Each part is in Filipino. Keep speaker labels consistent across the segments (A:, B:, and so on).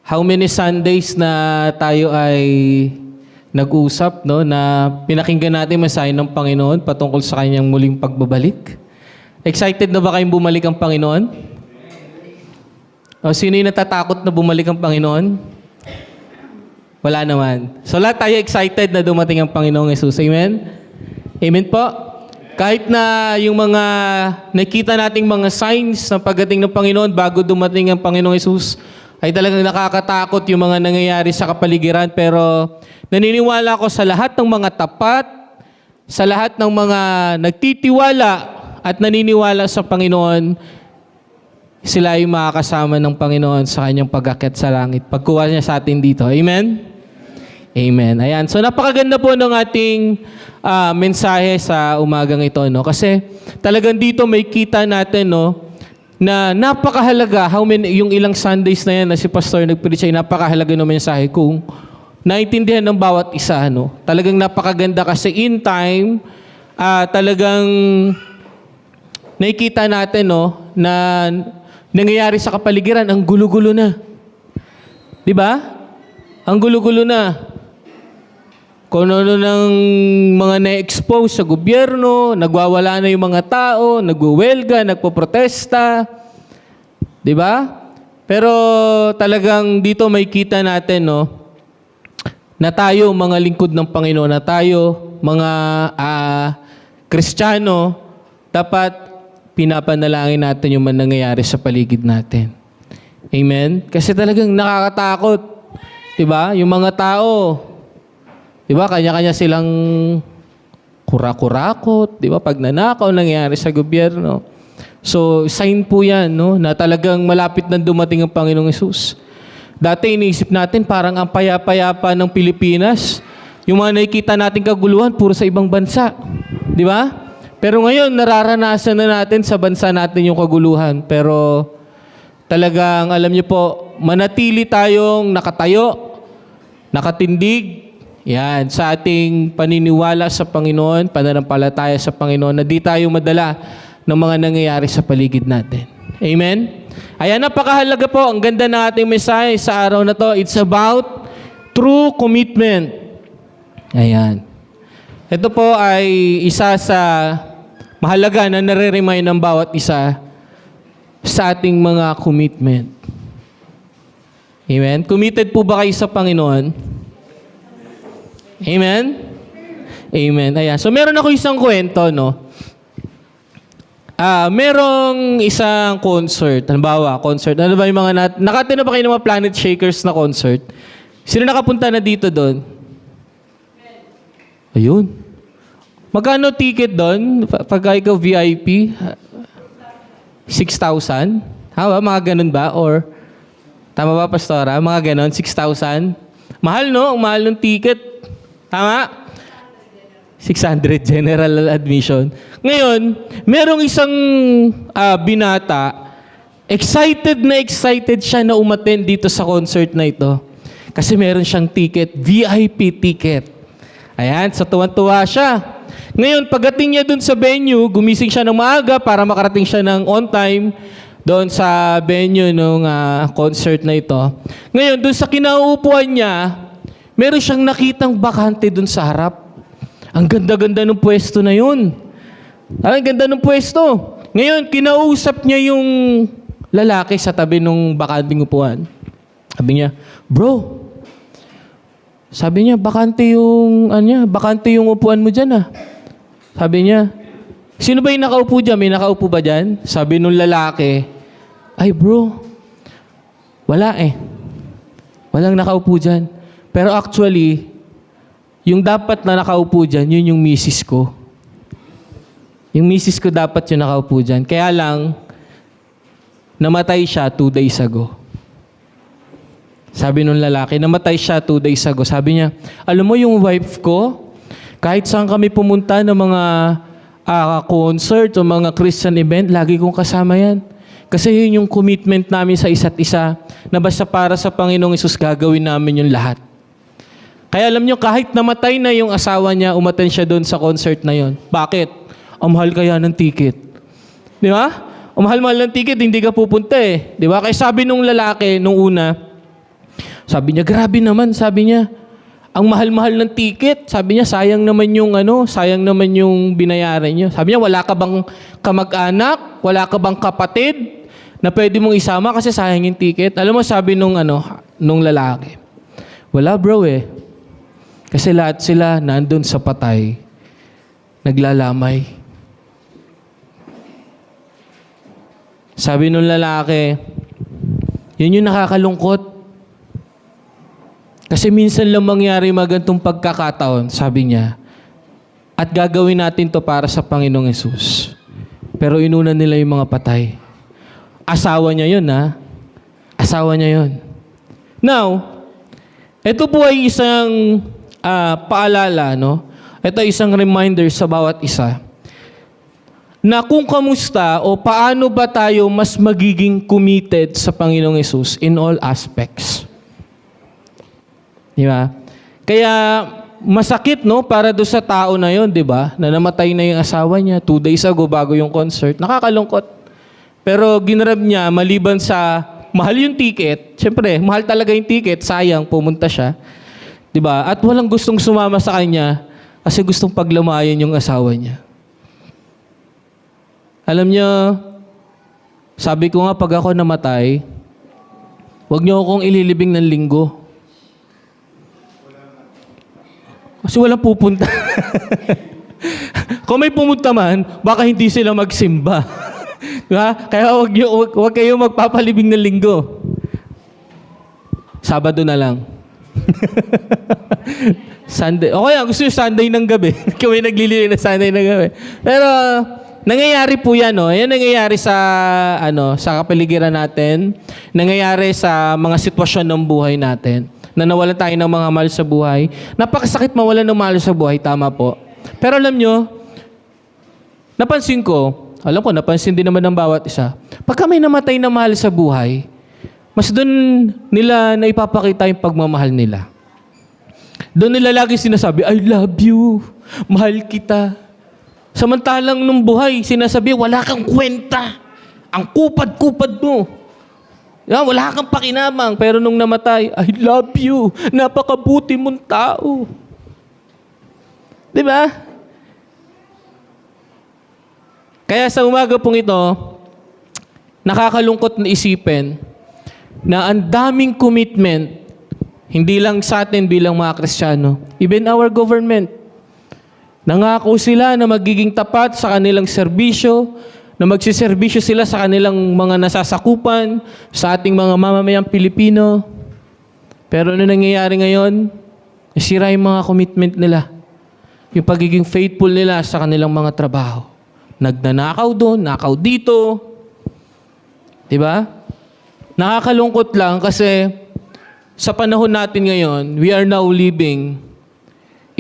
A: how many Sundays na tayo ay nag-usap, no, na pinakinggan natin mensahe ng Panginoon patungkol sa kanyang muling pagbabalik. Excited na ba kayong bumalik ang Panginoon? O sino yung natatakot na bumalik ang Panginoon? Wala naman. So lahat tayo excited na dumating ang Panginoong Yesus. Amen? Amen po? Kahit na yung mga nakita nating mga signs ng pagdating ng Panginoon bago dumating ang Panginoong Yesus, ay talagang nakakatakot yung mga nangyayari sa kapaligiran. Pero naniniwala ako sa lahat ng mga tapat, sa lahat ng mga nagtitiwala at naniniwala sa Panginoon, sila ay makakasama ng Panginoon sa kanyang pag-akyat sa langit. Pagkuha niya sa atin dito. Amen? Amen. Ayan. So napakaganda po ng ating mensahe sa umagang ito, no? Kasi talagang dito may kita natin, no, na napakahalaga, yung ilang Sundays na yan na si Pastor nag-preach ay napakahalaga ng mensahe kung naintindihan ng bawat isa, no? Talagang napakaganda kasi in time, talagang nakikita natin, no, na nangyayari sa kapaligiran, ang gulo-gulo na. Di ba? Ang gulo-gulo na. Kung ano ng mga na-expose sa gobyerno, nagwawala na yung mga tao, nagwawelga, nagpoprotesta. Di ba? Pero talagang dito may kita natin, no, na tayo mga lingkod ng Panginoon, na tayo mga Kristiyano, dapat pinapanalangin natin yung nangyayari sa paligid natin. Amen? Kasi talagang nakakatakot. Di ba? Yung mga tao, di ba, kanya-kanya silang kurakot, di ba, pag nanakaw nangyayari sa gobyerno. So, sign po yan, no, na talagang malapit na dumating ang Panginoong Yesus. Dati iniisip natin parang ang payapa-yapa ng Pilipinas. Yung mga nakikita natin kaguluhan, puro sa ibang bansa. Di ba? Pero ngayon, nararanasan na natin sa bansa natin yung kaguluhan. Pero talagang, alam niyo po, manatili tayong nakatayo, nakatindig, yan, sa ating paniniwala sa Panginoon, pananampalataya sa Panginoon, na di tayo madala ng mga nangyayari sa paligid natin. Amen? Ayan, napakahalaga po. Ang ganda ng ating mensahe sa araw na to. It's about true commitment. Ayan. Ito po ay isa sa mahalaga na nare-remind ng bawat isa sa ating mga commitment. Amen? Committed po ba kayo sa Panginoon? Amen? Amen. Ayan. So, meron ako isang kwento, no? Merong isang concert. Halimbawa, concert. Ano ba yung mga nakatin na ba kayo ng mga Planet Shakers na concert? Sino nakapunta na dito doon? Ayun. Magkano ticket doon? Pagka ikaw VIP? 6,000? Mga ganun ba? Or, tama ba, Pastora? Mga ganun, 6,000? Mahal, no? Ang mahal ng ticket. Tama? 600 general admission. Ngayon, merong isang binata, excited siya na umattend dito sa concert na ito. Kasi meron siyang ticket, VIP ticket. Ayan, so tuwan-tuwa siya. Ngayon, pagdating niya dun sa venue, gumising siya ng maaga para makarating siya ng on time doon sa venue ng concert na ito. Ngayon, dun sa kinauupuan niya, meron siyang nakitang bakante dun sa harap. Ang ganda-ganda ng pwesto na yun. Ang ganda ng pwesto. Ngayon, kinausap niya yung lalaki sa tabi ng bakanting upuan. Sabi niya, bro, sabi niya, bakante yung upuan mo dyan, ah. Sabi niya, sino ba yung nakaupo dyan? May nakaupo ba dyan? Sabi nung lalaki, ay bro, wala eh. Walang nakaupo dyan. Pero actually, yung dapat na nakaupo dyan, yun yung misis ko. Yung misis ko dapat yung nakaupo dyan. Kaya lang, namatay siya 2 days ago. Sabi nung lalaki, namatay siya 2 days ago. Sabi niya, alam mo yung wife ko, kahit saan kami pumunta ng mga concert o mga Christian event, lagi kong kasama yan. Kasi yun yung commitment namin sa isa't isa, na basta para sa Panginoong Yesus gagawin namin yung lahat. Kaya alam nyo, kahit namatay na yung asawa niya, umattend siya doon sa concert na yon. Bakit? Ang mahal kaya ng ticket. Di ba? Ang mahal-mahal ng ticket, hindi ka pupunta eh. Di ba? Kaya sabi nung lalaki, nung una, Sabi niya, grabe naman, sabi niya. Ang mahal-mahal ng ticket. Sabi niya, sayang naman yung binayaran niyo. Sabi niya, wala ka bang kamag-anak? Wala ka bang kapatid na pwede mong isama kasi sayang yung ticket? Alam mo, sabi nung lalaki, wala bro eh. Kasi lahat sila nandun sa patay, naglalamay. Sabi nung lalaki, yun yung nakakalungkot. Kasi minsan lang mangyari magantong pagkakataon, sabi niya, at gagawin natin to para sa Panginoong Yesus. Pero inuna nila yung mga patay. Asawa niya yun, ha? Asawa niya yun. Now, ito po ay isang paalala, no? Ito ay isang reminder sa bawat isa na kung kamusta o paano ba tayo mas magiging committed sa Panginoong Yesus in all aspects. Di ba? Kaya masakit, no, para doon sa tao na yon, di ba? Na namatay na yung asawa niya 2 days ago bago yung concert. Nakakalungkot. Pero ginrab niya maliban sa mahal yung ticket. Siyempre, mahal talaga yung ticket. Sayang, pumunta siya. Di ba? At walang gustong sumama sa kanya kasi gustong paglamayan yung asawa niya. Alam niyo, sabi ko nga, pag ako namatay, huwag niyo akong ililibing ng linggo. Kasi walang pupunta. Kung may pumunta man, baka hindi sila magsimba. Diba? Kaya huwag kayo magpapalibing ng linggo. Sabado na lang. Sunday. O kaya gusto nyo Sunday ng gabi. Kami naglilibing na Sunday ng gabi. Pero nangyayari po yan, no? Yan nangyayari sa sa kapaligiran natin. Nangyayari sa mga sitwasyon ng buhay natin. Na nawalan tayo ng mga mahal sa buhay. Napakasakit mawalan ng mahal sa buhay, tama po. Pero alam nyo, napansin din naman ng bawat isa, pagka may namatay na mahal sa buhay, mas doon nila na ipapakita yung pagmamahal nila. Doon nila lagi sinasabi, I love you, mahal kita. Samantalang nung buhay, sinasabi, wala kang kwenta. Ang kupad-kupad mo. Wala kang pakinabang, pero nung namatay, I love you. Napakabuti mong tao. Di ba? Kaya sa umaga pong ito, nakakalungkot na isipin na ang daming commitment, hindi lang sa atin bilang mga Kristiyano, even our government. Nangako sila na magiging tapat sa kanilang serbisyo, na magsiservisyo sila sa kanilang mga nasasakupan, sa ating mga mamamayang Pilipino. Pero ano nangyayari ngayon? Nasira yung mga commitment nila. Yung pagiging faithful nila sa kanilang mga trabaho. Nagnanakaw doon, nakaw dito. Diba? Nakakalungkot lang kasi sa panahon natin ngayon, we are now living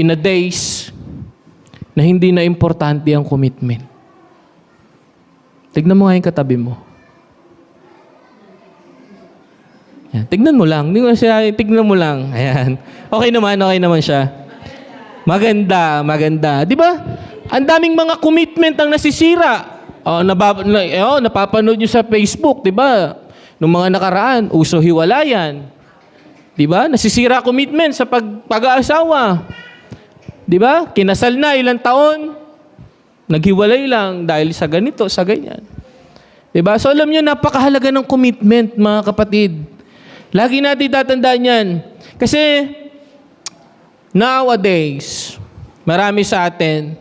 A: in a days na hindi na importante ang commitment. Tignan mo nga yung katabi mo. Yan. Tignan mo lang. Tignan mo lang. Ayan. Okay naman siya. Maganda. Di ba? Ang daming mga commitment ang nasisira. Napapanood nyo sa Facebook, di ba? Nung mga nakaraan, uso hiwalayan. Di ba? Nasisira commitment sa pag-aasawa. Di ba? Kinasal na ilang taon. Naghiwalay lang dahil sa ganito, sa ganyan. Diba? So alam nyo, napakahalaga ng commitment, mga kapatid. Lagi natin tatandaan yan. Kasi nowadays, marami sa atin,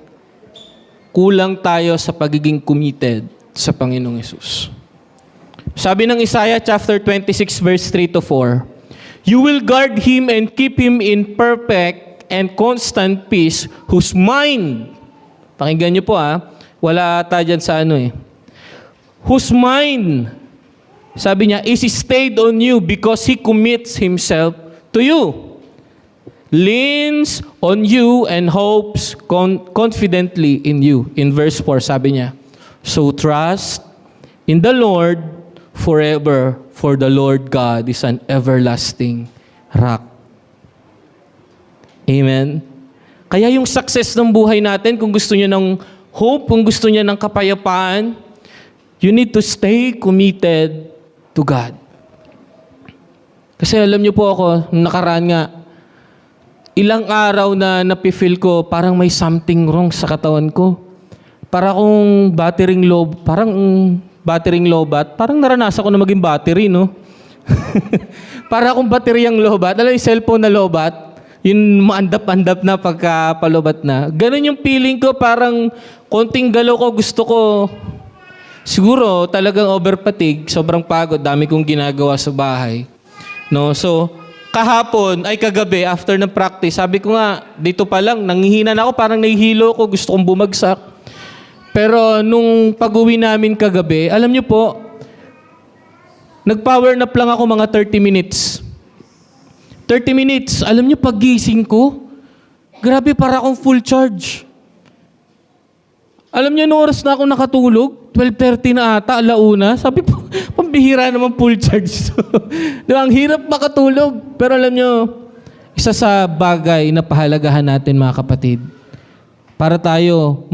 A: kulang tayo sa pagiging committed sa Panginoong Yesus. Sabi ng Isaiah chapter 26 verse 3-4, You will guard him and keep him in perfect and constant peace, whose mind, pakinggan niyo po wala tayo dyan sa whose mind, sabi niya, is stayed on you because he commits himself to you. Leans on you and hopes confidently in you. In verse 4, sabi niya, So trust in the Lord forever, for the Lord God is an everlasting rock. Amen? Kaya yung success ng buhay natin, kung gusto niyo ng hope, kung gusto niyo ng kapayapaan, you need to stay committed to God. Kasi alam niyo po ako, nung nakaraan nga, ilang araw na napifeel ko parang may something wrong sa katawan ko. Para akong battering lobat, parang naranasan ko na maging battery, no? Para akong bateryang lobat. Alam yung cellphone na lobat, yung maandap-andap na pagka palobat na. Ganun yung feeling ko, parang konting galaw ko, gusto ko, siguro talagang over fatigue, sobrang pagod, dami kong ginagawa sa bahay. No? So, kagabi, after ng practice, sabi ko nga, dito pa lang, nanghihina na ako, parang nahihilo ko, gusto kong bumagsak. Pero nung pag-uwi namin kagabi, alam niyo po, nag-power nap lang ako mga 30 minutes. 30 minutes, alam niyo pagising ko, grabe para akong full charge. Alam niyo, nung oras na ako nakatulog, 12:30 na ata, alauna. Sabi po, pambihira naman full charge. Diba, ang hirap makatulog. Pero alam niyo, isa sa bagay na pahalagahan natin mga kapatid, para tayo,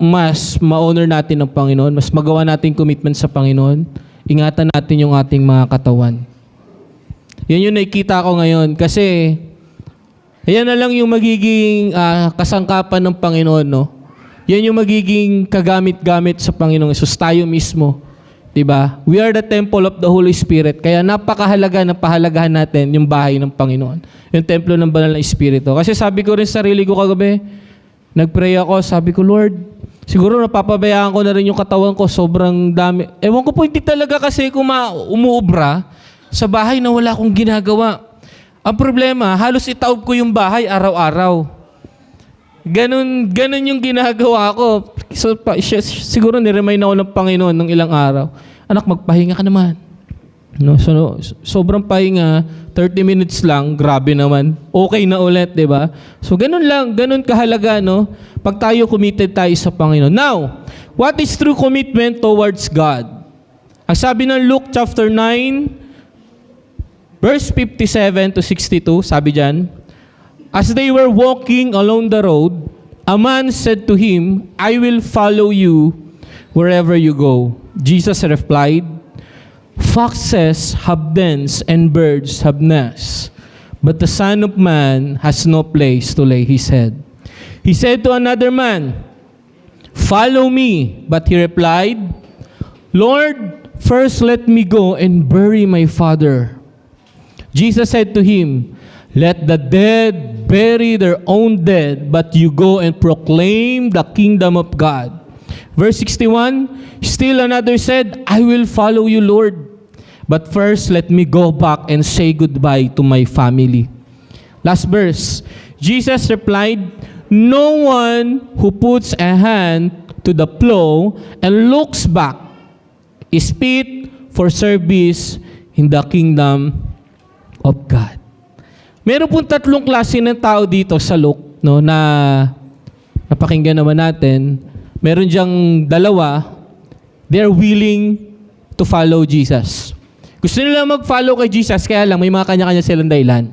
A: mas ma-honor natin ng Panginoon, mas magawa natin commitment sa Panginoon, ingatan natin yung ating mga katawan. Yan yung nakikita ko ngayon. Kasi, yan na lang yung magiging kasangkapan ng Panginoon, no? Yan yung magiging kagamit-gamit sa Panginoong Hesus, tayo mismo. Diba? We are the temple of the Holy Spirit. Kaya napakahalaga na pahalagahan natin yung bahay ng Panginoon. Yung templo ng banal na Espiritu. Kasi sabi ko rin sa sarili ko kagabi, nag-pray ako, sabi ko, Lord, siguro napapabayaan ko na rin yung katawan ko, sobrang dami. Ewan ko po, hindi talaga kasi umuubra sa bahay na wala akong ginagawa. Ang problema, halos itaob ko yung bahay araw-araw. Ganun yung ginagawa ko. So, siguro niremind ako ng Panginoon ng ilang araw. Anak, magpahinga ka naman. No, so, sobrang pahinga, 30 minutes lang, grabe naman. Okay na ulit, di ba? So, ganun lang, ganun kahalaga, no? Pag tayo committed tayo sa Panginoon. Now, what is true commitment towards God? Ang sabi ng Luke chapter 9, verse 57 to 62, sabi dyan, as they were walking along the road, a man said to him, I will follow you wherever you go. Jesus replied, foxes have dens and birds have nests, but the Son of Man has no place to lay his head. He said to another man, follow me. But he replied, Lord, first let me go and bury my father. Jesus said to him, let the dead bury their own dead, but you go and proclaim the kingdom of God. Verse 61, still another said, I will follow you, Lord. But first, let me go back and say goodbye to my family. Last verse, Jesus replied, no one who puts a hand to the plow and looks back is fit for service in the kingdom of God. Meron pong tatlong klase ng tao dito sa Luke, no, na napakinggan naman natin. Meron diyang dalawa, they're willing to follow Jesus. Gusto nila mag-follow kay Jesus, kaya lang may mga kanya-kanya silang dahilan.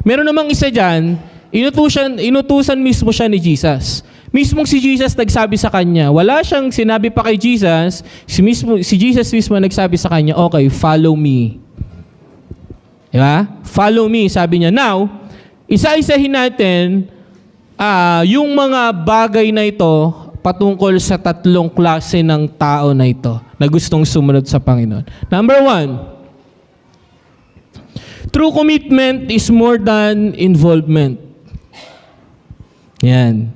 A: Meron namang isa dyan, inutusan mismo siya ni Jesus. Mismong si Jesus nagsabi sa kanya, wala siyang sinabi pa kay Jesus, si Jesus mismo nagsabi sa kanya, okay, follow me. Diba? Follow me, sabi niya. Now, isa-isahin natin yung mga bagay na ito patungkol sa tatlong klase ng tao na ito na gustong sumunod sa Panginoon. Number 1, true commitment is more than involvement. Yan.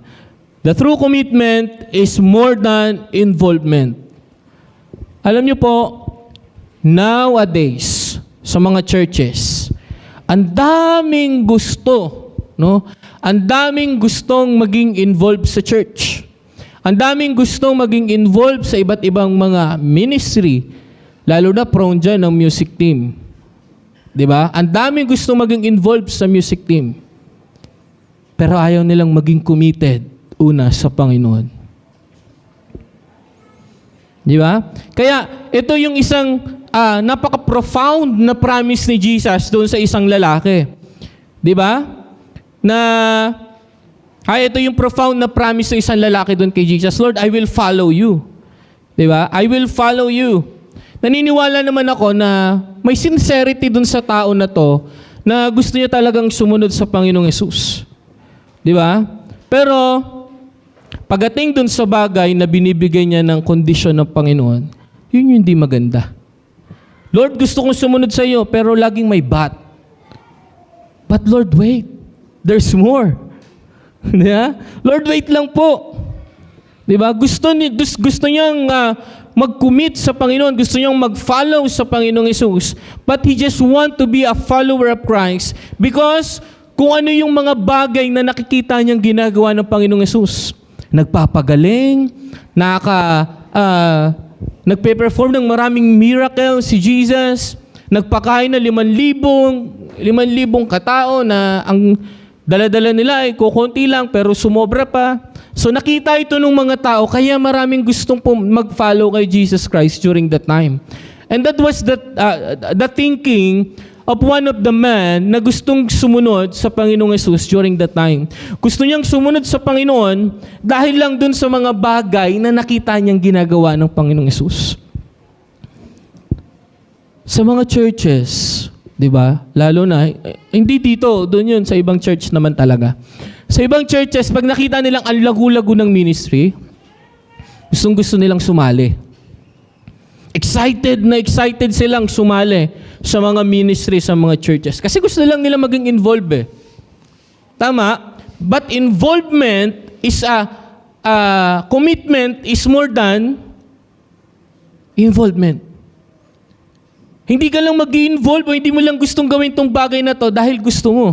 A: The true commitment is more than involvement. Alam niyo po, nowadays, sa mga churches, ang daming gusto, no? Ang daming gustong maging involved sa church. Ang daming gustong maging involved sa iba't ibang mga ministry, lalo na prone dyan ng music team. Diba? Ang daming gustong maging involved sa music team. Pero ayaw nilang maging committed una sa Panginoon. Diba? Kaya ito yung isang napaka-profound na promise ni Jesus doon sa isang lalaki. Di ba? Ito yung profound na promise ng isang lalaki doon kay Jesus. Lord, I will follow you. Di ba? I will follow you. Naniniwala naman ako na may sincerity dun sa tao na to na gusto niya talagang sumunod sa Panginoong Yesus. Di ba? Pero, pagdating dun sa bagay na binibigay niya ng kondisyon ng Panginoon, yun yung hindi maganda. Lord, gusto kong sumunod sa iyo, pero laging may but. But Lord, wait. There's more. Diba? Lord, wait lang po. Diba? Gusto niyang mag-commit sa Panginoon. Gusto niyang mag-follow sa Panginoong Yesus. But He just want to be a follower of Christ because kung ano yung mga bagay na nakikita niyang ginagawa ng Panginoong Yesus. Nagpapagaling, nagpe-perform ng maraming miracle si Jesus, nagpakain na 5,000 katao na ang dala-dala nila ay kukunti lang pero sumobra pa. So nakita ito ng mga tao kaya maraming gustong mag-follow kay Jesus Christ during that time. And that was the thinking of one of the men na gustong sumunod sa Panginoong Yesus during that time. Gusto niyang sumunod sa Panginoon dahil lang dun sa mga bagay na nakita niyang ginagawa ng Panginoong Yesus. Sa mga churches, di ba? Lalo na, hindi dito, doon yun, sa ibang church naman talaga. Sa ibang churches, pag nakita nilang ang lagu-lago ng ministry, gustong-gusto nilang sumali. Excited silang sumali sa mga ministry, sa mga churches. Kasi gusto lang nila maging involved eh. Tama? But involvement is commitment is more than involvement. Hindi ka lang mag-i-involve o hindi mo lang gustong gawin tong bagay na to dahil gusto mo.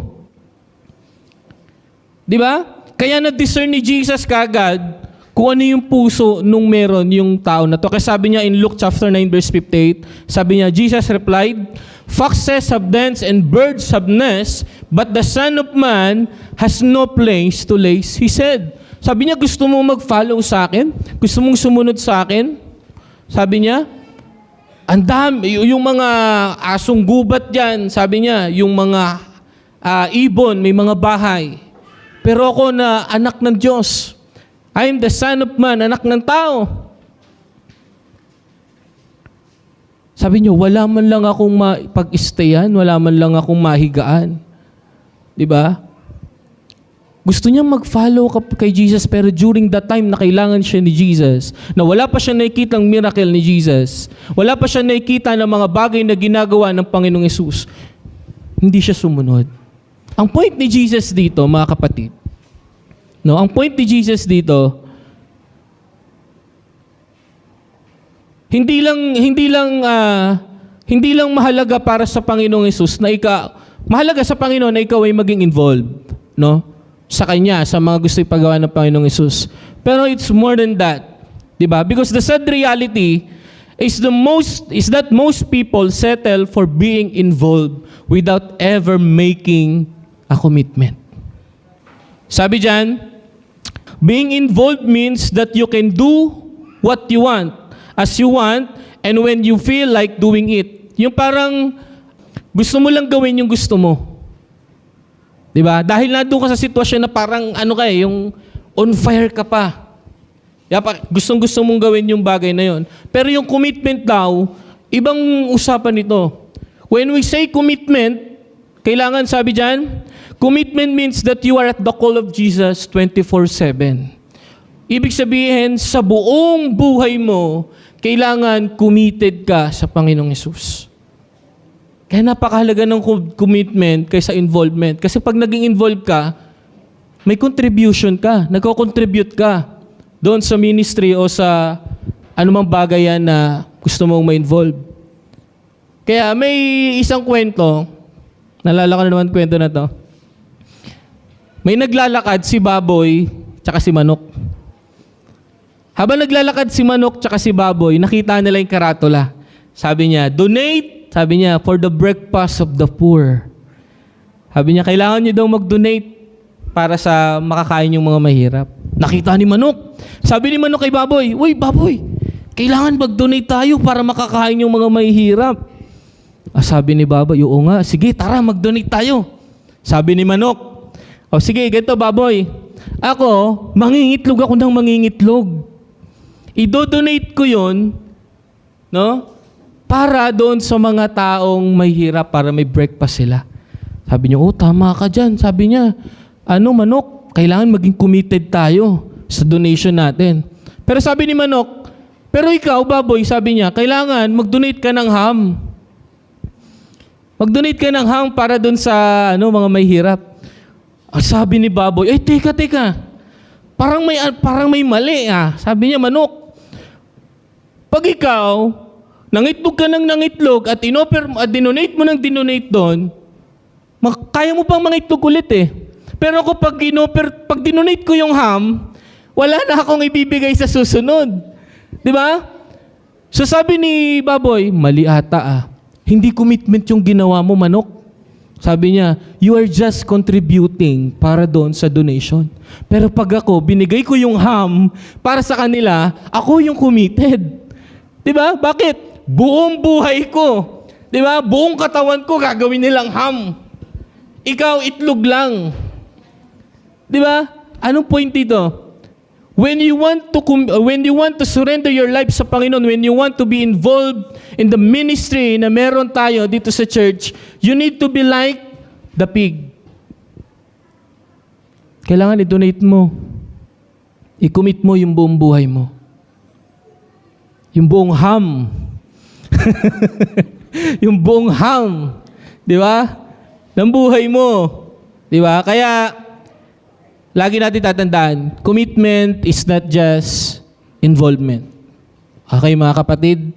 A: Di ba? Kaya na-discern ni Jesus kagad kung ano yung puso nung meron yung tao na to. Kasi sabi niya in Luke chapter 9 verse 58, sabi niya, Jesus replied, "Foxes have dens and birds have nests, but the Son of Man has no place to lay his head." Sabi niya, gusto mo mag-follow sa akin? Gusto mong sumunod sa akin? Sabi niya, ang dami, yung mga asong gubat dyan, sabi niya, yung mga ibon, may mga bahay. Pero ako na anak ng Diyos, I am the Son of Man, anak ng tao. Sabi niya, wala man lang akong mapag-stayan, wala man lang akong mahigaan. Diba? Gusto niya mag-follow kay Jesus pero during that time na kailangan siya ni Jesus, na wala pa siya nakikitang miracle ni Jesus, wala pa siya nakikita ng mga bagay na ginagawa ng Panginoong Yesus, hindi siya sumunod. Ang point ni Jesus dito, mga kapatid, no, ang point ni Jesus dito, hindi lang mahalaga para sa Panginoong Yesus na mahalaga sa Panginoon na ikaw ay maging involved, no? Sa Kanya, sa mga gusto ipagawa ng Panginoong Yesus. Pero it's more than that. Diba? Because the sad reality is that most people settle for being involved without ever making a commitment. Sabi dyan, being involved means that you can do what you want, as you want, and when you feel like doing it. Yung parang gusto mo lang gawin yung gusto mo. Diba? Dahil nandun ka sa sitwasyon na parang yung on fire ka pa. Gustong-gusto mong gawin yung bagay na yon. Pero yung commitment daw, ibang usapan ito. When we say commitment, kailangan sabi dyan, commitment means that you are at the call of Jesus 24/7. Ibig sabihin, sa buong buhay mo, kailangan committed ka sa Panginoong Yesus. Kaya napakahalaga ng commitment kaysa involvement. Kasi pag naging involved ka, may contribution ka. Nagko-contribute ka doon sa ministry o sa anumang bagay yan na gusto mong ma-involve. Kaya may isang kwento, naalala ko na naman kwento na to. May naglalakad si baboy tsaka si manok. Habang naglalakad si manok tsaka si baboy, nakita nila yung karatula. Sabi niya, donate, sabi niya, for the breakfast of the poor. Sabi niya, kailangan niyo daw mag-donate para sa makakain yung mga mahirap. Nakita ni manok. Sabi ni manok kay baboy, uy baboy, kailangan mag-donate tayo para makakain yung mga mahihirap. Sabi ni baboy, oo nga, sige tara mag-donate tayo. Sabi ni manok, sige ganito baboy, ako, mangingitlog ako ng mangingitlog. I-donate ko yun, no? para doon sa mga taong may hirap, para may breakfast sila. Sabi niya, tama ka dyan. Sabi niya, Manok, kailangan maging committed tayo sa donation natin. Pero sabi ni Manok, pero ikaw, Baboy, sabi niya, kailangan mag-donate ka ng ham. Mag-donate ka ng ham para doon sa mga may hirap. Sabi ni Baboy, teka. Parang may mali ah. Sabi niya, Manok, pag ikaw, nangitlog ka ng nangitlog at dinonate mo ng dinonate doon, kaya mo pang mangitlog ulit eh. Pero ako pag dinonate ko yung ham, wala na akong ibibigay sa susunod. Di ba? So sabi ni Baboy, mali ata ah. Hindi commitment yung ginawa mo, Manok. Sabi niya, you are just contributing para doon sa donation. Pero pag ako, binigay ko yung ham para sa kanila, ako yung committed. Di ba? Bakit? Buong buhay ko. Di ba? Buong katawan ko gagawin nilang ham. Ikaw, itlog lang. Di ba? Anong point dito? When you want to surrender your life sa Panginoon, when you want to be involved in the ministry na meron tayo dito sa church, you need to be like the pig. Kailangan i-donate mo. I-commit mo yung buong buhay mo. Yung buong ham. Yung buong ham. Di ba? Ng buhay mo. Di ba? Kaya, lagi natin tatandaan, commitment is not just involvement. Okay mga kapatid?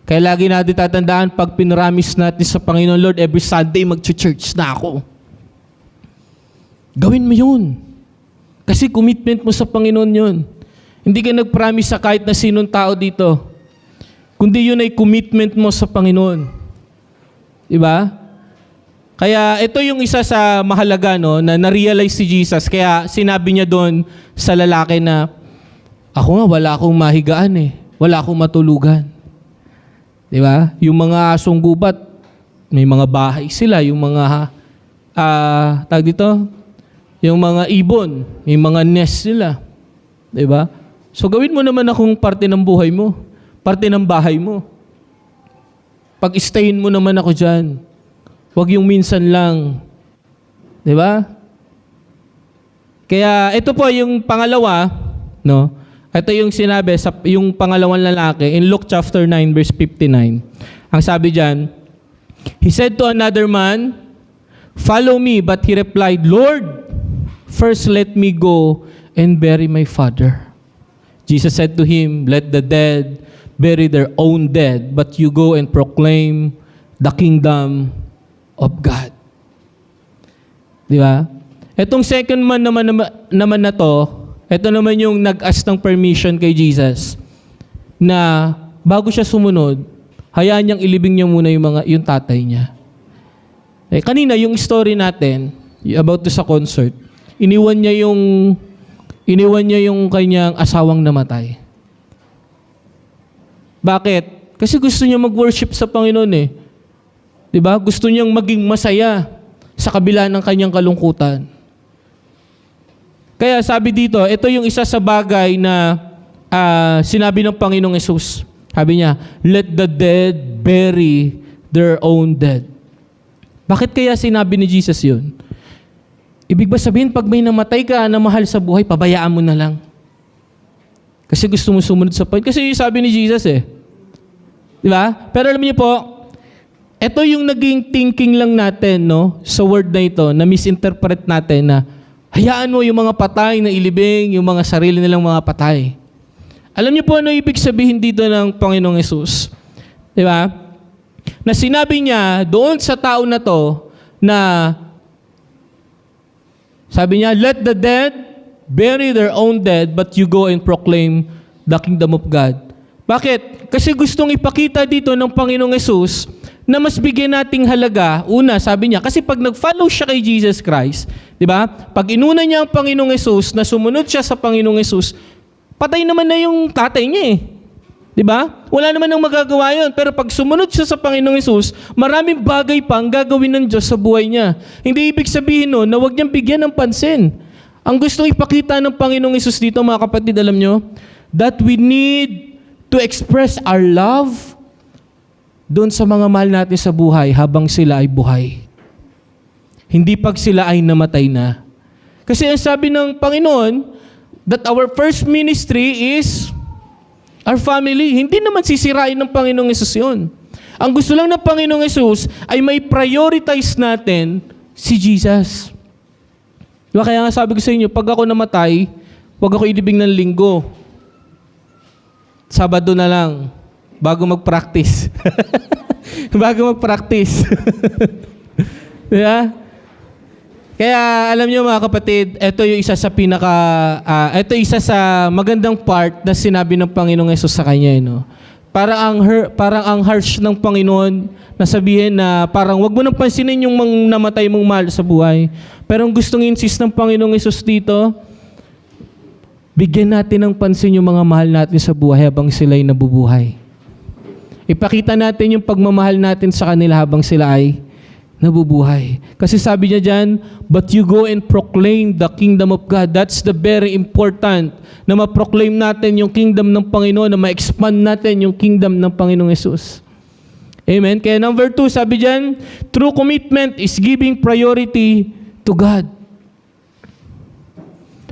A: Kaya lagi natin tatandaan, pag pinramis natin sa Panginoon, Lord, every Sunday mag-church na ako. Gawin mo yun. Kasi commitment mo sa Panginoon yun. Hindi ka nag-promise sa kahit na sinong tao dito. Kundi yun ay commitment mo sa Panginoon. Diba? Kaya ito yung isa sa mahalaga na na-realize si Jesus. Kaya sinabi niya doon sa lalaki na, ako nga wala akong mahigaan eh. Wala akong matulugan. Di ba? Yung mga asong gubat, may mga bahay sila. Yung mga, tag dito, yung mga ibon, may mga nest sila. Di ba? So gawin mo naman akong parte ng buhay mo. Parte ng bahay mo. Pag-stayin mo naman ako dyan. Huwag yung minsan lang. Di ba? Kaya ito po yung pangalawa, no? Ito yung sinabi sa yung pangalawang lalaki in Luke chapter 9 verse 59. Ang sabi diyan, he said to another man, "Follow me," but he replied, "Lord, first let me go and bury my father." Jesus said to him, "Let the dead bury their own dead, but you go and proclaim the kingdom of God." Di ba? Etong second man naman na to, ito naman yung nag-ask ng permission kay Jesus na bago siya sumunod, hayaan niyang ilibing niya muna yung tatay niya. Kanina, yung story natin, about to sa concert, iniwan niya yung kanyang asawang namatay. Bakit? Kasi gusto niya mag-worship sa Panginoon eh. Diba? Gusto niyang maging masaya sa kabila ng kanyang kalungkutan. Kaya sabi dito, ito yung isa sa bagay na sinabi ng Panginoong Hesus. Sabi niya, let the dead bury their own dead. Bakit kaya sinabi ni Jesus yun? Ibig ba sabihin, pag may namatay ka na mahal sa buhay, pabayaan mo na lang. Kasi gusto mo sumunod sa point. Kasi sabi ni Jesus eh. Diba? Pero alam niyo po, ito yung naging thinking lang natin, no, sa word na ito, na misinterpret natin na hayaan mo yung mga patay na ilibing, yung mga sarili nilang mga patay. Alam niyo po ano ibig sabihin dito ng Panginoong Hesus? Di ba? Na sinabi niya doon sa tao na to na sabi niya, let the dead bury their own dead, but you go and proclaim the kingdom of God. Bakit? Kasi gustong ipakita dito ng Panginoong Hesus na mas bigyan nating halaga. Una, sabi niya, kasi pag nag-follow siya kay Jesus Christ, di ba? Pag inuna niya ang Panginoong Hesus, na sumunod siya sa Panginoong Hesus, patay naman na yung tatay niya eh. Di ba? Wala naman nang magagawa yun. Pero pag sumunod siya sa Panginoong Hesus, maraming bagay pa ang gagawin ng Diyos sa buhay niya. Hindi ibig sabihin no, na huwag niyang bigyan ng pansin. Ang gustong ipakita ng Panginoong Hesus dito, mga kapatid, alam niyo, that we need to express our love doon sa mga mahal natin sa buhay habang sila ay buhay. Hindi pag sila ay namatay na. Kasi ang sabi ng Panginoon, that our first ministry is our family. Hindi naman sisirain ng Panginoong Hesus yun. Ang gusto lang ng Panginoong Hesus ay may prioritize natin si Jesus. Diba? Kaya nga sabi ko sa inyo, pag ako namatay, huwag ako ilibing ng linggo. Sabado na lang, bago mag-practice. Bago mag-practice. Diba? Kaya alam niyo mga kapatid, ito yung isa sa ito isa sa magandang part na sinabi ng Panginoong Hesus sa kanya, no. Parang ang harsh ng Panginoon na sabihin na parang wag mo nang pansinin yung namatay mong mahal sa buhay. Pero ang gustong insist ng Panginoong Hesus dito, bigyan natin ng pansin yung mga mahal natin sa buhay habang sila'y nabubuhay. Ipakita natin yung pagmamahal natin sa kanila habang sila ay nabubuhay. Kasi sabi niya dyan, but you go and proclaim the kingdom of God. That's the very important na ma-proclaim natin yung kingdom ng Panginoon, na ma-expand natin yung kingdom ng Panginoong Hesus. Amen? Kaya number 2, sabi dyan, true commitment is giving priority to God.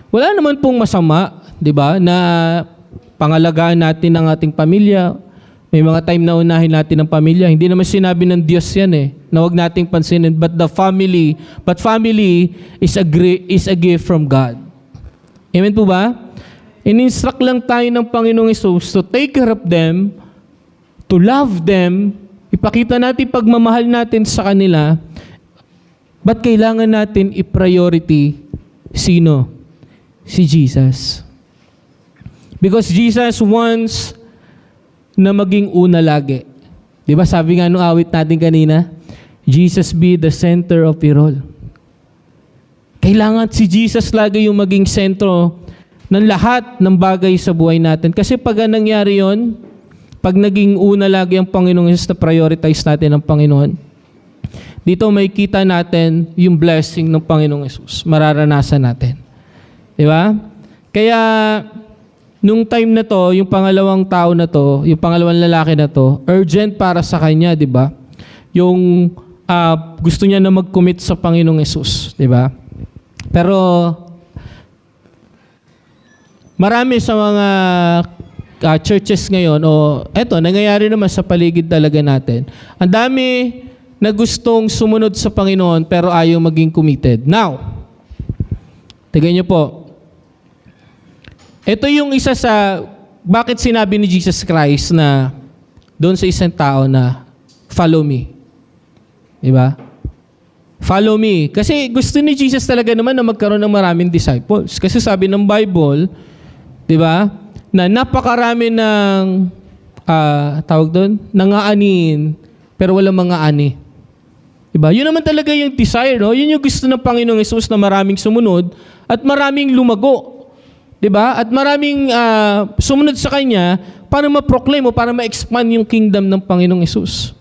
A: Wala naman pong masama, di ba, na pangalagaan natin ang ating pamilya. May mga time na unahin natin ang pamilya. Hindi naman sinabi ng Diyos yan na huwag nating pansinin. But family is a gift from God. Amen po ba? In-instruct lang tayo ng Panginoong Hesus to take care of them, to love them, ipakita natin pagmamahal natin sa kanila, but kailangan natin i-priority sino? Si Jesus. Because Jesus wants na maging una lagi. Di ba sabi nga nung awit natin kanina, Jesus be the center of it all. Kailangan si Jesus lagi yung maging sentro ng lahat ng bagay sa buhay natin. Kasi pag nangyari yon, pag naging una lagi ang Panginoong Hesus na prioritize natin ang Panginoon, dito may kita natin yung blessing ng Panginoong Hesus. Mararanasan natin. Di ba? Kaya nung time na to, yung pangalawang tao na to, yung pangalawang lalaki na to, urgent para sa kanya, di ba? Yung gusto niya na mag-commit sa Panginoong Hesus, di ba? Pero marami sa mga churches ngayon, eto, nangyayari naman sa paligid talaga natin. Ang dami na gustong sumunod sa Panginoon pero ayaw maging committed. Now, tignan niyo po, ito yung isa sa bakit sinabi ni Jesus Christ na doon sa isang tao na follow me. Diba? Follow me. Kasi gusto ni Jesus talaga naman na magkaroon ng maraming disciples. Kasi sabi ng Bible, diba, na napakarami ng tawag doon, nangaaniin, pero walang mga ani. Diba? Yun naman talaga yung desire, no? Yun yung gusto ng Panginoong Hesus na maraming sumunod at maraming lumago. Diba? At maraming sumunod sa Kanya para ma-proclaim o para ma-expand yung kingdom ng Panginoong Hesus.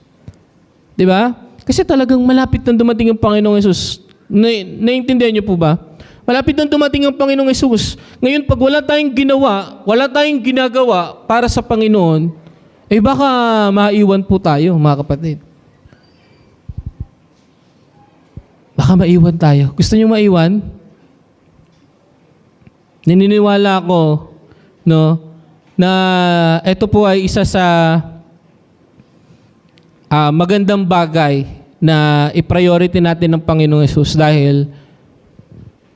A: Diba? Kasi talagang malapit na dumating ang Panginoong Hesus. Naiintindihan niyo po ba? Malapit na dumating ang Panginoong Hesus. Ngayon, pag wala tayong ginawa, wala tayong ginagawa para sa Panginoon, baka maiwan po tayo, mga kapatid. Baka maiwan tayo. Gusto niyo maiwan? Naniniwala ako, no, na ito po ay isa sa magandang bagay na i-priority natin ng Panginoong Hesus dahil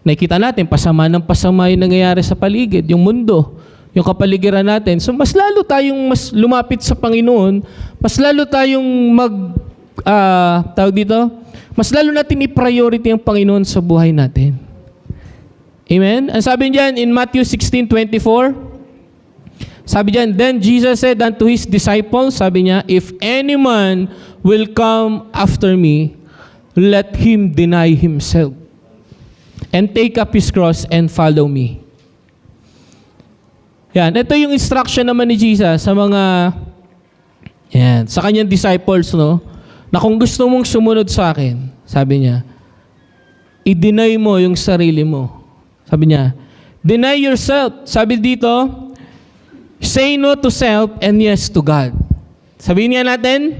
A: nakita natin pasama ng pasama yung nangyayari sa paligid, yung mundo, yung kapaligiran natin. So mas lalo tayong mas lumapit sa Panginoon, mas lalo tayong mas lalo natin i-priority ang Panginoon sa buhay natin. Amen? Ang sabi diyan in Matthew 16:24, sabi diyan, then Jesus said unto his disciples, sabi niya, if any man will come after me, let him deny himself and take up his cross and follow me. Yan, ito yung instruction naman ni Jesus sa mga sa kanyang disciples, no? Na kung gusto mong sumunod sa akin, sabi niya, i-deny mo yung sarili mo. Sabi niya, deny yourself. Sabi dito, say no to self and yes to God. Sabihin niya natin,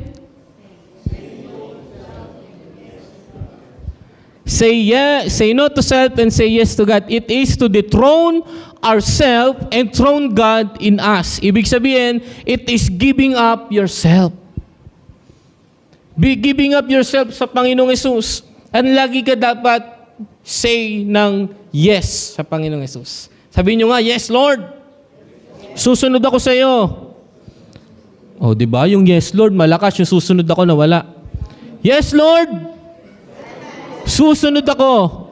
A: Say no to self and say yes to God. It is to dethrone ourselves and throne God in us. Ibig sabihin, it is giving up yourself. Be giving up yourself sa Panginoong Yesus. At lagi ka dapat say ng yes sa Panginoong Yesus. Sabihin nyo nga, yes Lord. Susunod ako sa iyo. Oh, di ba? Yung yes Lord, malakas. Yung susunod ako na wala. Yes Lord. Susunod ako.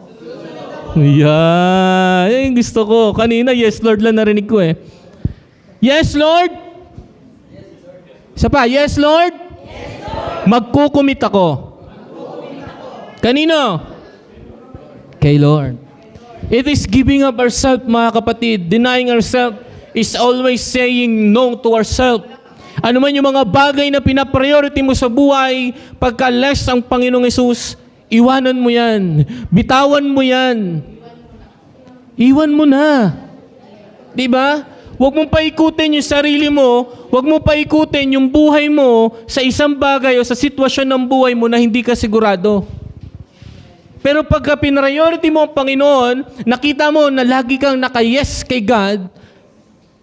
A: Yan. Yung gusto ko. Kanina, yes Lord lang narinig ko eh. Yes Lord. Isa pa, yes Lord. Magkukumit ako. Kanino? Kay Lord. It is giving up ourselves, mga kapatid. Denying ourselves is always saying no to ourselves. Ano man yung mga bagay na pinapriority mo sa buhay, pagka less ang Panginoong Yesus, iwanan mo yan. Bitawan mo yan. Iwan mo na. Diba? Huwag mong paikutin yung sarili mo, huwag mong paikutin yung buhay mo sa isang bagay o sa sitwasyon ng buhay mo na hindi ka sigurado. Pero pagka pinriority mo ang Panginoon, nakita mo na lagi kang naka-yes kay God,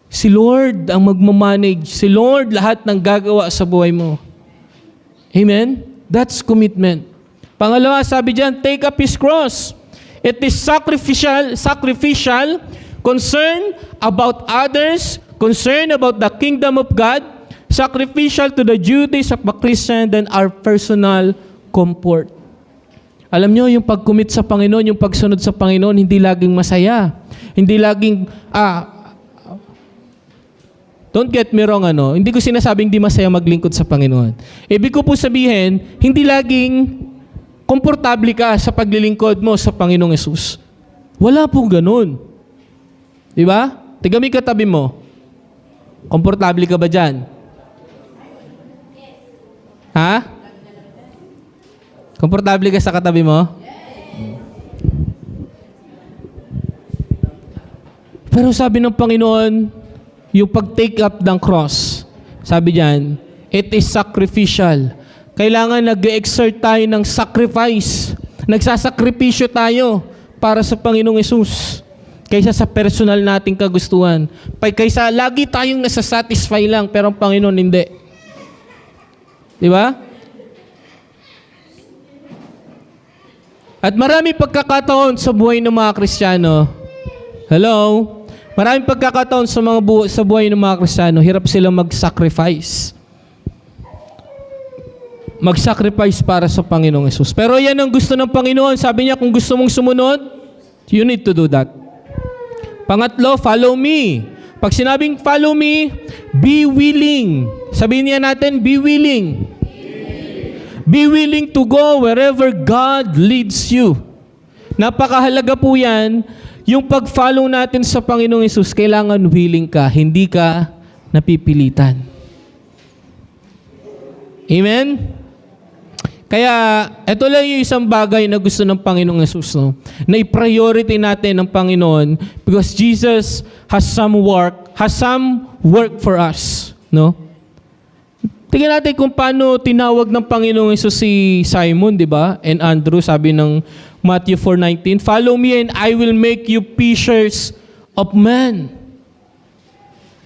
A: si Lord ang magmamanage. Si Lord lahat ng gagawa sa buhay mo. Amen? That's commitment. Pangalawa, sabi diyan, take up His cross. It is sacrificial, concern about others, concern about the kingdom of God, sacrificial to the duties of a Christian than our personal comfort. Alam nyo, yung pag-commit sa Panginoon, yung pagsunod sa Panginoon, hindi laging masaya. Hindi laging, don't get me wrong, hindi ko sinasabing di masaya maglingkod sa Panginoon. Ibig ko po sabihin, hindi laging komportable ka sa paglilingkod mo sa Panginoong Yesus. Wala po ganun. Di ba? Tigami katabi mo. Komportable ka ba dyan? Ha? Komportable ka sa katabi mo? Pero sabi ng Panginoon, yung pag-take up ng cross, sabi diyan, it is sacrificial. Kailangan nag-exert tayo ng sacrifice. Nagsasakripisyo tayo para sa Panginoong Yesus. Kaysa sa personal nating kagustuhan. Kaysa lagi tayong nasasatisfy lang, pero ang Panginoon hindi. Di ba? At marami pagkakataon sa buhay ng mga Kristiyano. Hello? Maraming pagkakataon sa buhay ng mga Kristiyano, hirap silang mag-sacrifice. Mag-sacrifice para sa Panginoong Yesus. Pero yan ang gusto ng Panginoon. Sabi niya, kung gusto mong sumunod, you need to do that. Pangatlo, follow me. Pag sinabing follow me, be willing. Sabihin niya natin, be willing. Be willing to go wherever God leads you. Napakahalaga po yan. Yung pag-follow natin sa Panginoong Yesus, kailangan willing ka, hindi ka napipilitan. Amen? Kaya, ito lang yung isang bagay na gusto ng Panginoong Yesus, no? Na i-priority natin ng Panginoon because Jesus has some work for us, no? Tingnan natin kung paano tinawag ng Panginoong Yesus si Simon, di ba? And Andrew, sabi ng Matthew 4:19, follow me and I will make you fishers of men.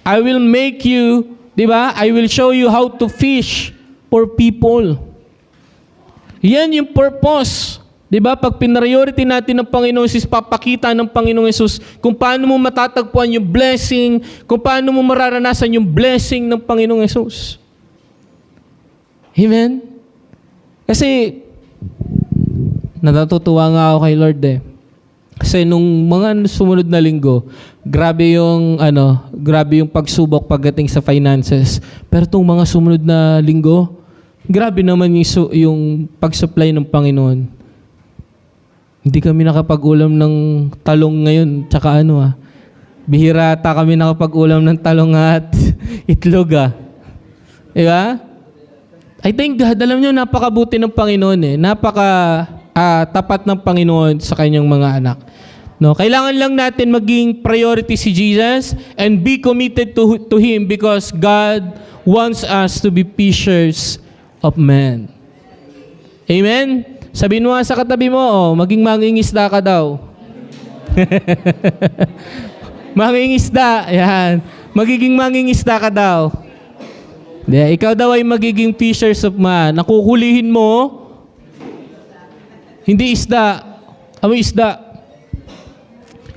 A: I will make you, di ba? I will show you how to fish for people. Yan yung purpose. Di ba? Pag pinriority natin ng Panginoon Yesus, papakita ng Panginoong Yesus kung paano mo matatagpuan yung blessing, kung paano mo mararanasan yung blessing ng Panginoong Yesus. Amen? Kasi, natutuwa nga ako kay Lord eh. Kasi nung mga sumunod na linggo, grabe yung pagsubok pagdating sa finances. Pero itong mga sumunod na linggo, grabe naman yung pag-supply ng Panginoon. Hindi kami nakapag-ulam ng talong ngayon, tsaka bihira ata kami nakapag-ulam ng talong at itlog Diba? I thank God, alam nyo, napakabuti ng Panginoon tapat ng Panginoon sa kanyang mga anak. No, kailangan lang natin maging priority si Jesus and be committed to Him because God wants us to be fishers of men. Amen? Sabihin mo nga sa katabi mo, maging mangingisda ka daw. Mangingisda, yan. Magiging mangingisda ka daw. Ikaw daw ay magiging fishers of man. Nakukulihin mo, hindi isda. Amoy isda.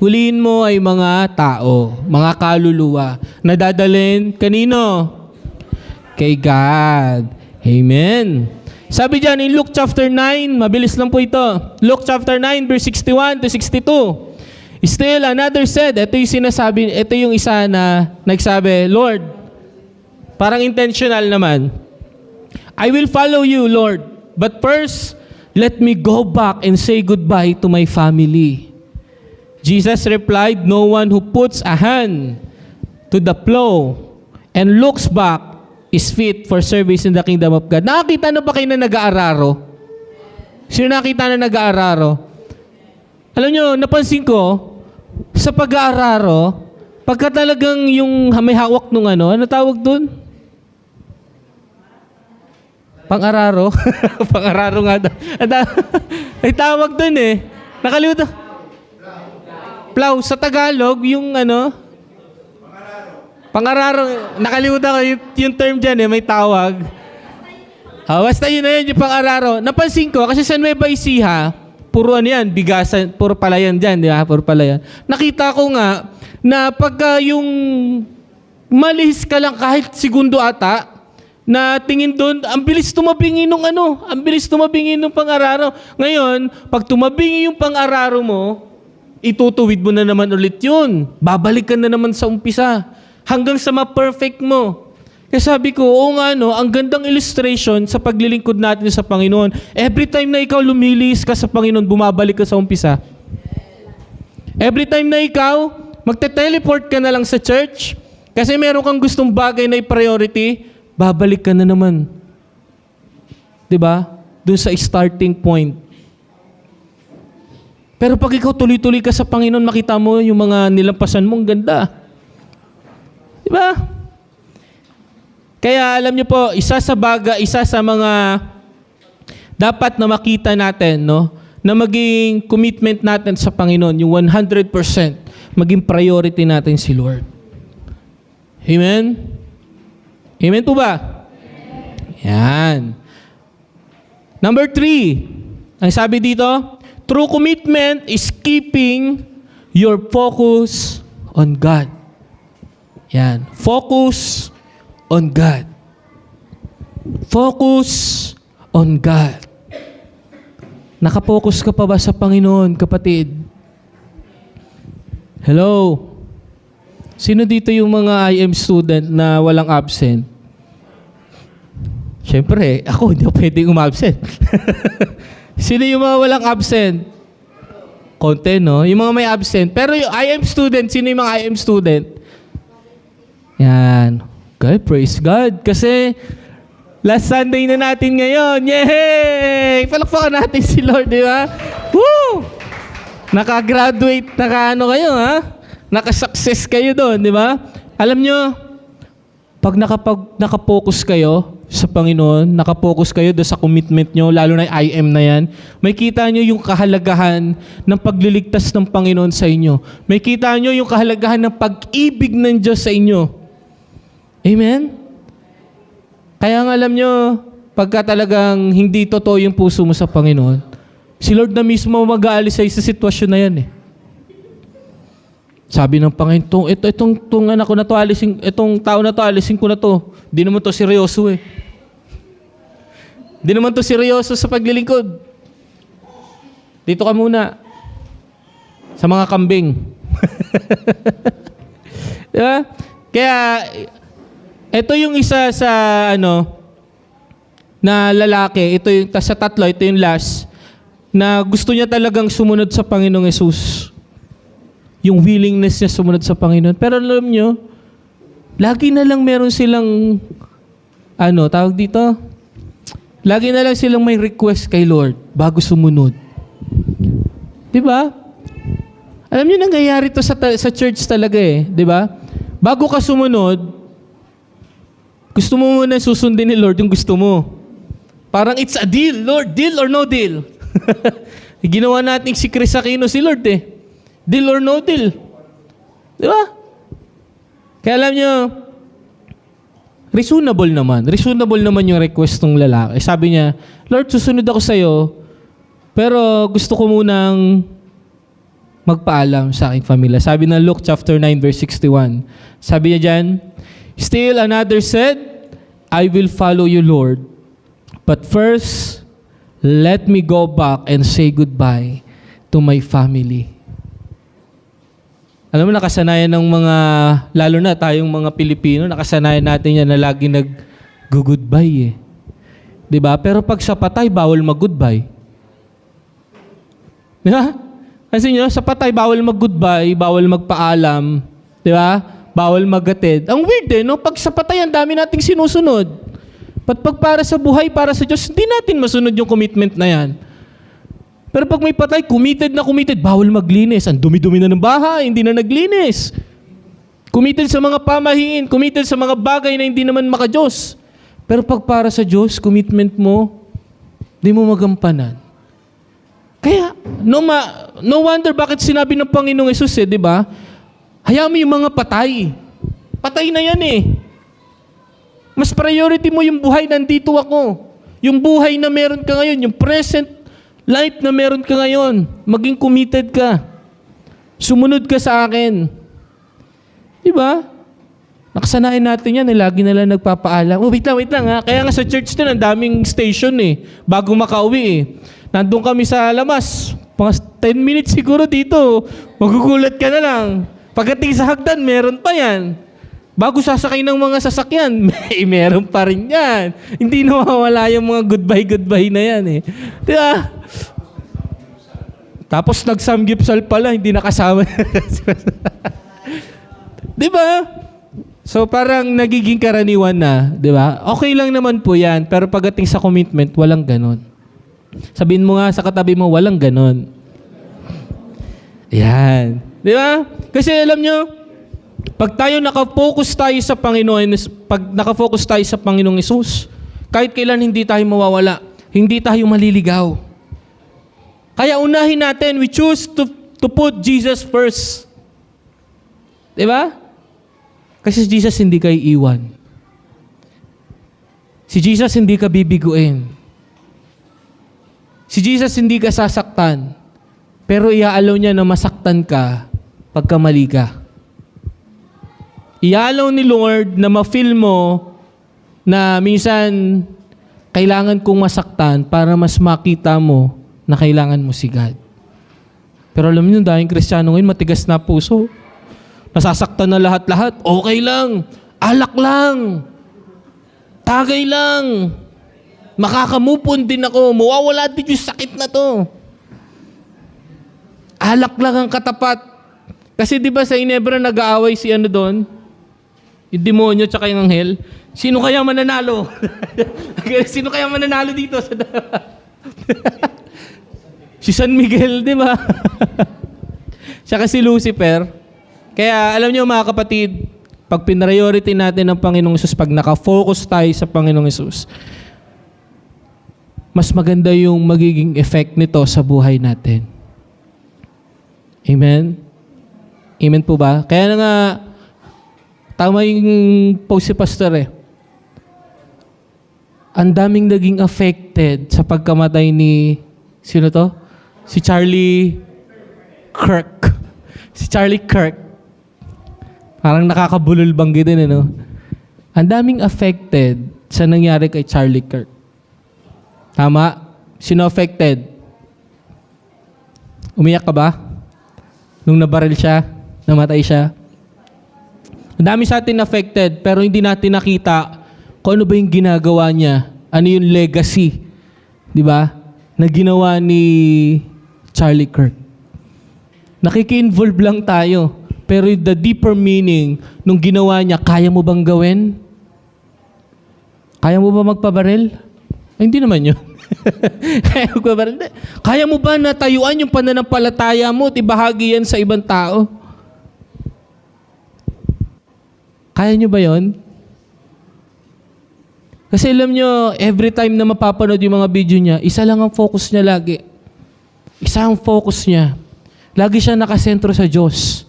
A: Hulihin mo ay mga tao, mga kaluluwa, na dadalhin kanino? Kay God. Amen. Sabi dyan in Luke chapter 9, mabilis lang po ito. Luke chapter 9, verse 61 to 62. Still, another said, ito yung sinasabi, ito yung isa na nagsabi, Lord, parang intentional naman, I will follow you, Lord, but first, let me go back and say goodbye to my family. Jesus replied, no one who puts a hand to the plow and looks back is fit for service in the kingdom of God. Nakakita na ba kayo na nag-aararo? Sino nakita na nag-aararo? Alam nyo, napansin ko, sa pag-aararo, pagka talagang yung may hawak nung ano tawag dun? Pang-araro? Pang-araro nga daw. Ay tawag dun eh. Nakalimutan. Plow. Sa Tagalog, yung ano? Pang-araro. Nakalimutan ko yung term dyan eh. May tawag. Basta yun na yun, yung pang-araro. Napansin ko, kasi sa Nueva Ecija, puro ano yan, bigasan, puro palayan dyan, di ba? Puro palayan. Nakita ko nga, na pagka yung malihis ka lang kahit segundo ata, na tingin doon, ang bilis tumabingi nung ano, ang bilis tumabingi nung pang-araro. Ngayon, pag tumabingi yung pang-araro mo, itutuwid mo na naman ulit yun. Babalik ka na naman sa umpisa. Hanggang sa ma-perfect mo. Kaya sabi ko, oo nga no, ang gandang illustration sa paglilingkod natin sa Panginoon. Every time na ikaw lumilis ka sa Panginoon, bumabalik ka sa umpisa. Every time na ikaw, magte-teleport ka na lang sa church, kasi meron kang gustong bagay na i-priority, babalik ka na naman. Diba? Doon sa starting point. Pero pag ikaw tuloy-tuloy ka sa Panginoon, makita mo yung mga nilampasan mo, ang ganda. Diba? Kaya alam niyo po, isa sa mga dapat na makita natin, no, na maging commitment natin sa Panginoon, yung 100%, maging priority natin si Lord. Amen? Amen po ba? Yan. Number 3, ang sabi dito, true commitment is keeping your focus on God. Yan. Focus on God. Focus on God. Nakapokus ka pa ba sa Panginoon, kapatid? Hello? Sino dito yung mga IM student na walang absent? Siyempre, ako hindi ako pwedeng umabsent. Sino yung mga walang absent? Konti, no? Yung mga may absent. Pero yung IM student, sino yung mga IM student? Yan. Okay, praise God. Kasi last Sunday na natin ngayon. Yay! Palakpakan natin si Lord, di ba? Woo! Naka-graduate, naka-ano kayo, ha? Naka-success kayo doon, di ba? Alam nyo, pag nakapokus kayo sa Panginoon, nakapokus kayo doon sa commitment nyo, lalo na yung IM na yan, may kita nyo yung kahalagahan ng pagliligtas ng Panginoon sa inyo. May kita nyo yung kahalagahan ng pag-ibig ng Diyos sa inyo. Amen? Kaya nga alam nyo, pagka talagang hindi totoo yung puso mo sa Panginoon, si Lord na mismo mag-aalis sa sitwasyon na yan eh. Sabi ng Panginoon, itong anak ko na to, itong tao na to, alisin ko na to. Di naman to seryoso eh. Di naman to seryoso sa paglilingkod. Dito ka muna. Sa mga kambing. Diba? Kaya, ito yung isa sa na lalaki, ito yung sa tatlo, ito yung last, na gusto niya talagang sumunod sa Panginoong Yesus. Yung willingness niya sumunod sa Panginoon. Pero alam nyo, lagi na lang meron silang, tawag dito? Lagi na lang silang may request kay Lord bago sumunod. Diba? Alam nyo, nangyayari to sa church talaga eh. Diba? Bago ka sumunod, gusto mo muna susundin ni Lord yung gusto mo. Parang it's a deal. Lord, deal or no deal? Ginawa natin si Chris Aquino si Lord eh. Deal or no deal. Di ba? Kaya alam nyo, reasonable naman. Reasonable naman yung request ng lalaki. Sabi niya, Lord, susunod ako sa'yo, pero gusto ko munang magpaalam sa aking pamilya. Sabi ng Luke chapter 9 verse 61. Sabi niya dyan, still another said, I will follow you, Lord. But first, let me go back and say goodbye to my family. Alam mo, nakasanayan ng mga, lalo na tayong mga Pilipino, nakasanayan natin yan na lagi nag-goodbye eh. Diba? Pero pag sa patay, bawal mag-goodbye. Diba? Kasi nyo, sa patay, bawal mag-goodbye, bawal magpaalam. Diba? Bawal mag-atid. Ang weird eh, no? Pag sa patay, ang dami nating sinusunod. Pag para sa buhay, para sa Diyos, hindi natin masunod yung commitment na yan. Pero pag may patay, committed na committed, bawal maglinis. Ang dumi-dumi na ng bahay, hindi na naglinis. Committed sa mga pamahiin, committed sa mga bagay na hindi naman maka-Diyos. Pero pag para sa Diyos, commitment mo, di mo magampanan. Kaya, no wonder bakit sinabi ng Panginoong Hesus di ba? Hayaan mo yung mga patay. Patay na yan eh. Mas priority mo yung buhay, nandito ako. Yung buhay na meron ka ngayon, yung present life na meron ka ngayon, maging committed ka. Sumunod ka sa akin. Diba? Nakasanayan natin yan, lagi na lang nagpapaalam. Oh, wait lang ha. Kaya nga sa church din, ang daming station eh. Bago makauwi eh. Nandun kami sa Lamas. Mga 10 minutes siguro dito. Magugulat ka na lang. Pagdating sa hagdan, meron pa yan. Bago sasakay ng mga sasakyan, meron pa rin yan. Hindi nawawala yung mga goodbye na yan eh. Diba? Tapos nag-samgipsal pala, hindi nakasama. Diba? So parang nagiging karaniwan na, diba? Okay lang naman po yan, pero pagdating sa commitment, walang ganon. Sabihin mo nga sa katabi mo, walang ganon. Yan. Diba? Kasi alam nyo, pag tayo nakafocus tayo sa Panginoong Hesus, kahit kailan hindi tayo mawawala, hindi tayo maliligaw. Kaya unahin natin, we choose to put Jesus first. Diba? Kasi si Jesus hindi kayo iwan. Si Jesus hindi ka bibiguin. Si Jesus hindi ka sasaktan. Pero iaalaw niya na masaktan ka pagka mali ka. Ialaw ni Lord na ma-feel mo na minsan kailangan kong masaktan para mas makita mo na kailangan mo si God. Pero alam niyo, dahil Kristiyano ngayon, matigas na puso. Nasasaktan na lahat-lahat. Okay lang. Alak lang. Tagay lang. Makakamupon din ako. Mawawala din yung sakit na to. Alak lang ang katapat. Kasi di ba sa Inebra nag-aaway si ano doon? Yung demonyo tsaka yung anghel. Sino kaya mananalo? Sino kaya mananalo dito? Si San Miguel, di ba? Tsaka si Lucifer. Kaya alam niyo mga kapatid, pag pinriority natin ang Panginoong Hesus, pag nakafocus tayo sa Panginoong Hesus, mas maganda yung magiging effect nito sa buhay natin. Amen? Amen po ba? Kaya nga, tama yung post si Pastor eh. Ang daming naging affected sa pagkamatay ni, sino to? Si Charlie Kirk. Si Charlie Kirk. Parang nakakabulol banggitin no? Ang daming affected sa nangyari kay Charlie Kirk. Tama? Sino affected? Umiyak ka ba? Nung nabaril siya? Namatay siya? Ang dami sa atin affected, pero hindi natin nakita kung ano ba yung ginagawa niya. Ano yung legacy, di ba? Na ginawa ni Charlie Kirk. Nakiki-involve lang tayo, pero the deeper meaning nung ginawa niya, kaya mo bang gawin? Kaya mo ba magpabaril? Ay, hindi naman yun. Kaya magpabaril? Kaya mo ba natayuan yung pananampalataya mo at ibahagi yan sa ibang tao? Kaya nyo ba yon? Kasi alam nyo, every time na mapapanood yung mga video niya, isa lang ang focus niya lagi. Isa ang focus niya. Lagi siya nakasentro sa Diyos.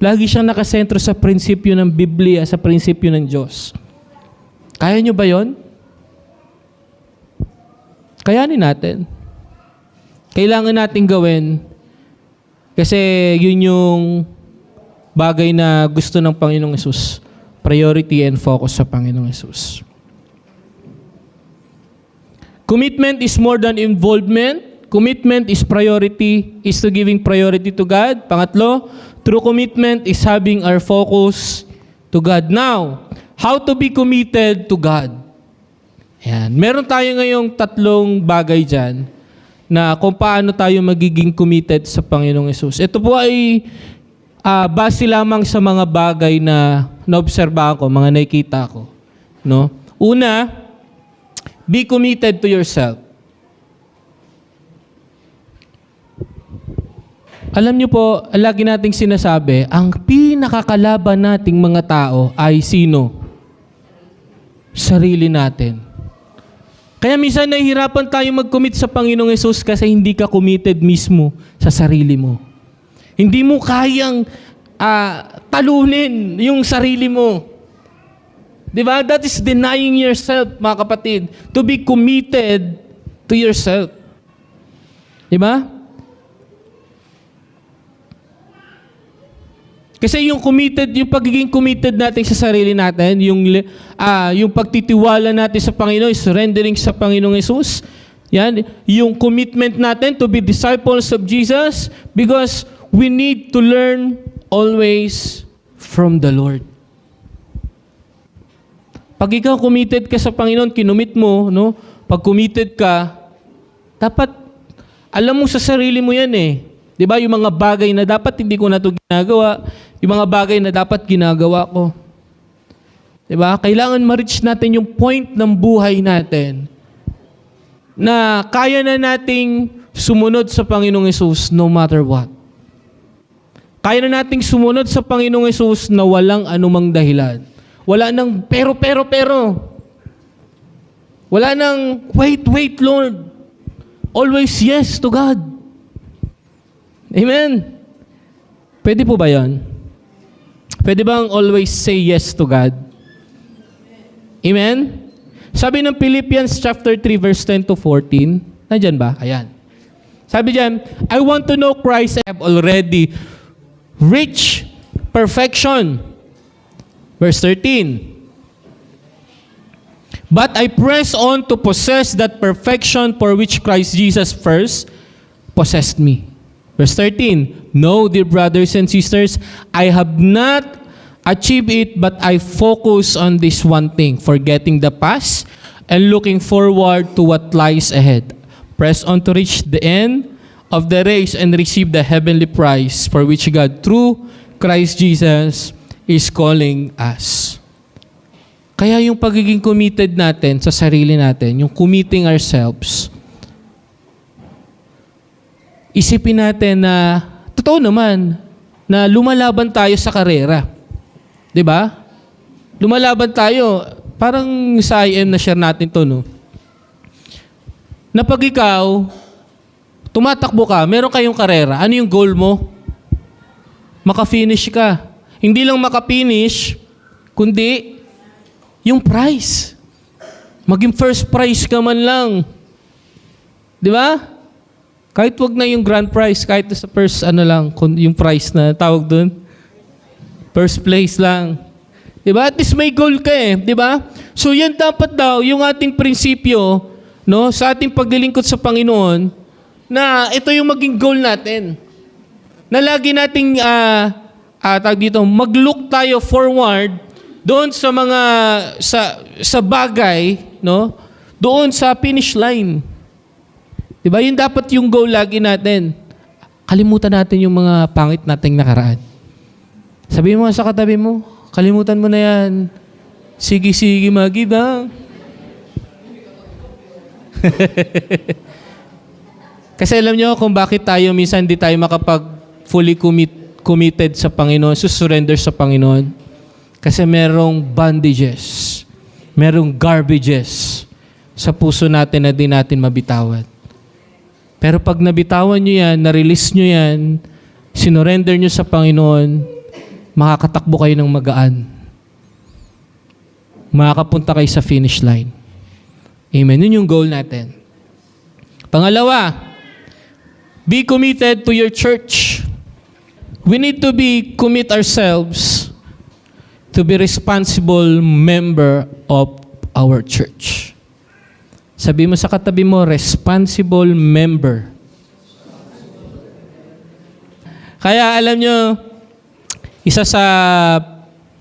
A: Lagi siyang nakasentro sa prinsipyo ng Biblia, sa prinsipyo ng Diyos. Kaya niyo ba yon? Kayanin natin. Kailangan natin gawin kasi yun yung bagay na gusto ng Panginoong Hesus. Priority and focus sa Panginoong Hesus. Commitment is more than involvement. Commitment is priority, is to giving priority to God. Pangatlo, true commitment is having our focus to God. Now, how to be committed to God? Yan. Meron tayo ngayong tatlong bagay dyan na kung paano tayo magiging committed sa Panginoong Hesus. Ito po ay base lamang sa mga bagay na naobserbahan ko, mga nakikita ko. No? Una, be committed to yourself. Alam niyo po, lagi nating sinasabi, ang pinakakalaban nating mga tao ay sino? Sarili natin. Kaya minsan nahihirapan tayo mag-commit sa Panginoong Hesus kasi hindi ka committed mismo sa sarili mo. Hindi mo kayang talunin yung sarili mo. Diba? That is denying yourself, mga kapatid. To be committed to yourself. Diba? Kasi yung committed, yung pagiging committed natin sa sarili natin, yung pagtitiwala natin sa Panginoon, surrendering sa Panginoong Hesus, yan, yung commitment natin to be disciples of Jesus because we need to learn always from the Lord. Pag ikaw committed ka sa Panginoon, kinumit mo, no? Pag committed ka, dapat alam mo sa sarili mo yan eh. 'Di ba? Yung mga bagay na dapat hindi ko na 'to ginagawa, yung mga bagay na dapat ginagawa ko. 'Di ba? Kailangan ma-reach natin yung point ng buhay natin na kaya na nating sumunod sa Panginoong Hesus no matter what. Kaya na nating sumunod sa Panginoong Hesus na walang anumang dahilan. Wala nang pero. Wala nang wait, Lord. Always yes to God. Amen. Pwede po ba yan? Pwede bang always say yes to God? Amen? Sabi ng Philippians chapter 3 verse 10 to 14, nandyan ba? Ayan. Sabi dyan, I want to know Christ. I have already reached perfection. Verse 13, but I press on to possess that perfection for which Christ Jesus first possessed me. Verse 13, no, dear brothers and sisters, I have not achieved it, but I focus on this one thing, forgetting the past and looking forward to what lies ahead. Press on to reach the end of the race and receive the heavenly prize for which God, through Christ Jesus, is calling us. Kaya yung pagiging committed natin sa sarili natin, yung committing ourselves, isipin natin na, totoo naman, na lumalaban tayo sa karera. 'Di ba? Lumalaban tayo, parang sa IM na share natin to, no? Na pag ikaw, tumatakbo ka, meron kayong karera, ano yung goal mo? Maka-finish ka. Hindi lang maka-finish, kundi yung prize. Maging first prize ka man lang. 'Di ba? Kahit wag na yung grand prize, kahit sa first yung prize na tawag doon. First place lang. 'Di ba? At least may goal ka eh, 'di ba? So yan dapat daw yung ating prinsipyo, no, sa ating paglilingkod sa Panginoon, na ito yung maging goal natin. Na lagi nating mag-look tayo forward doon sa mga sa bagay, no? Doon sa finish line. 'Di ba? Yun dapat yung goal lagi natin. Kalimutan natin yung mga pangit nating nakaraan. Sabihin mo sa katabi mo, kalimutan mo na yan. Sige, magibang. Kasi alam nyo kung bakit tayo minsan hindi tayo makapag fully committed sa Panginoon, surrender sa Panginoon. Kasi merong bondages, merong garbages sa puso natin na di natin mabitawan. Pero pag nabitawan nyo yan, na-release nyo yan, sinurrender nyo sa Panginoon, makakatakbo kayo ng magaan. Makakapunta kayo sa finish line. Amen. Yun yung goal natin. Pangalawa, be committed to your church. We need to commit ourselves to be responsible member of our church. Sabi mo sa katabi mo, responsible member. Kaya alam nyo, isa sa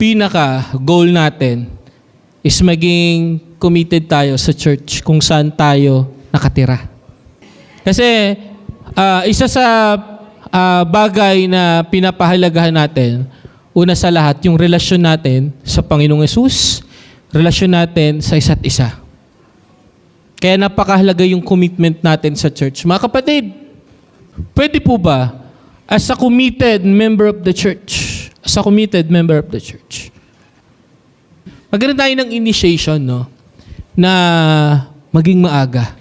A: pinaka-goal natin is maging committed tayo sa church kung saan tayo nakatira. Kasi isa sa bagay na pinapahalagahan natin, una sa lahat, yung relasyon natin sa Panginoong Hesus, relasyon natin sa isa't isa. Kaya napakahalaga yung commitment natin sa church. Mga kapatid, pwede po ba as a committed member of the church, magkaroon tayo ng initiation, no, na maging maaga.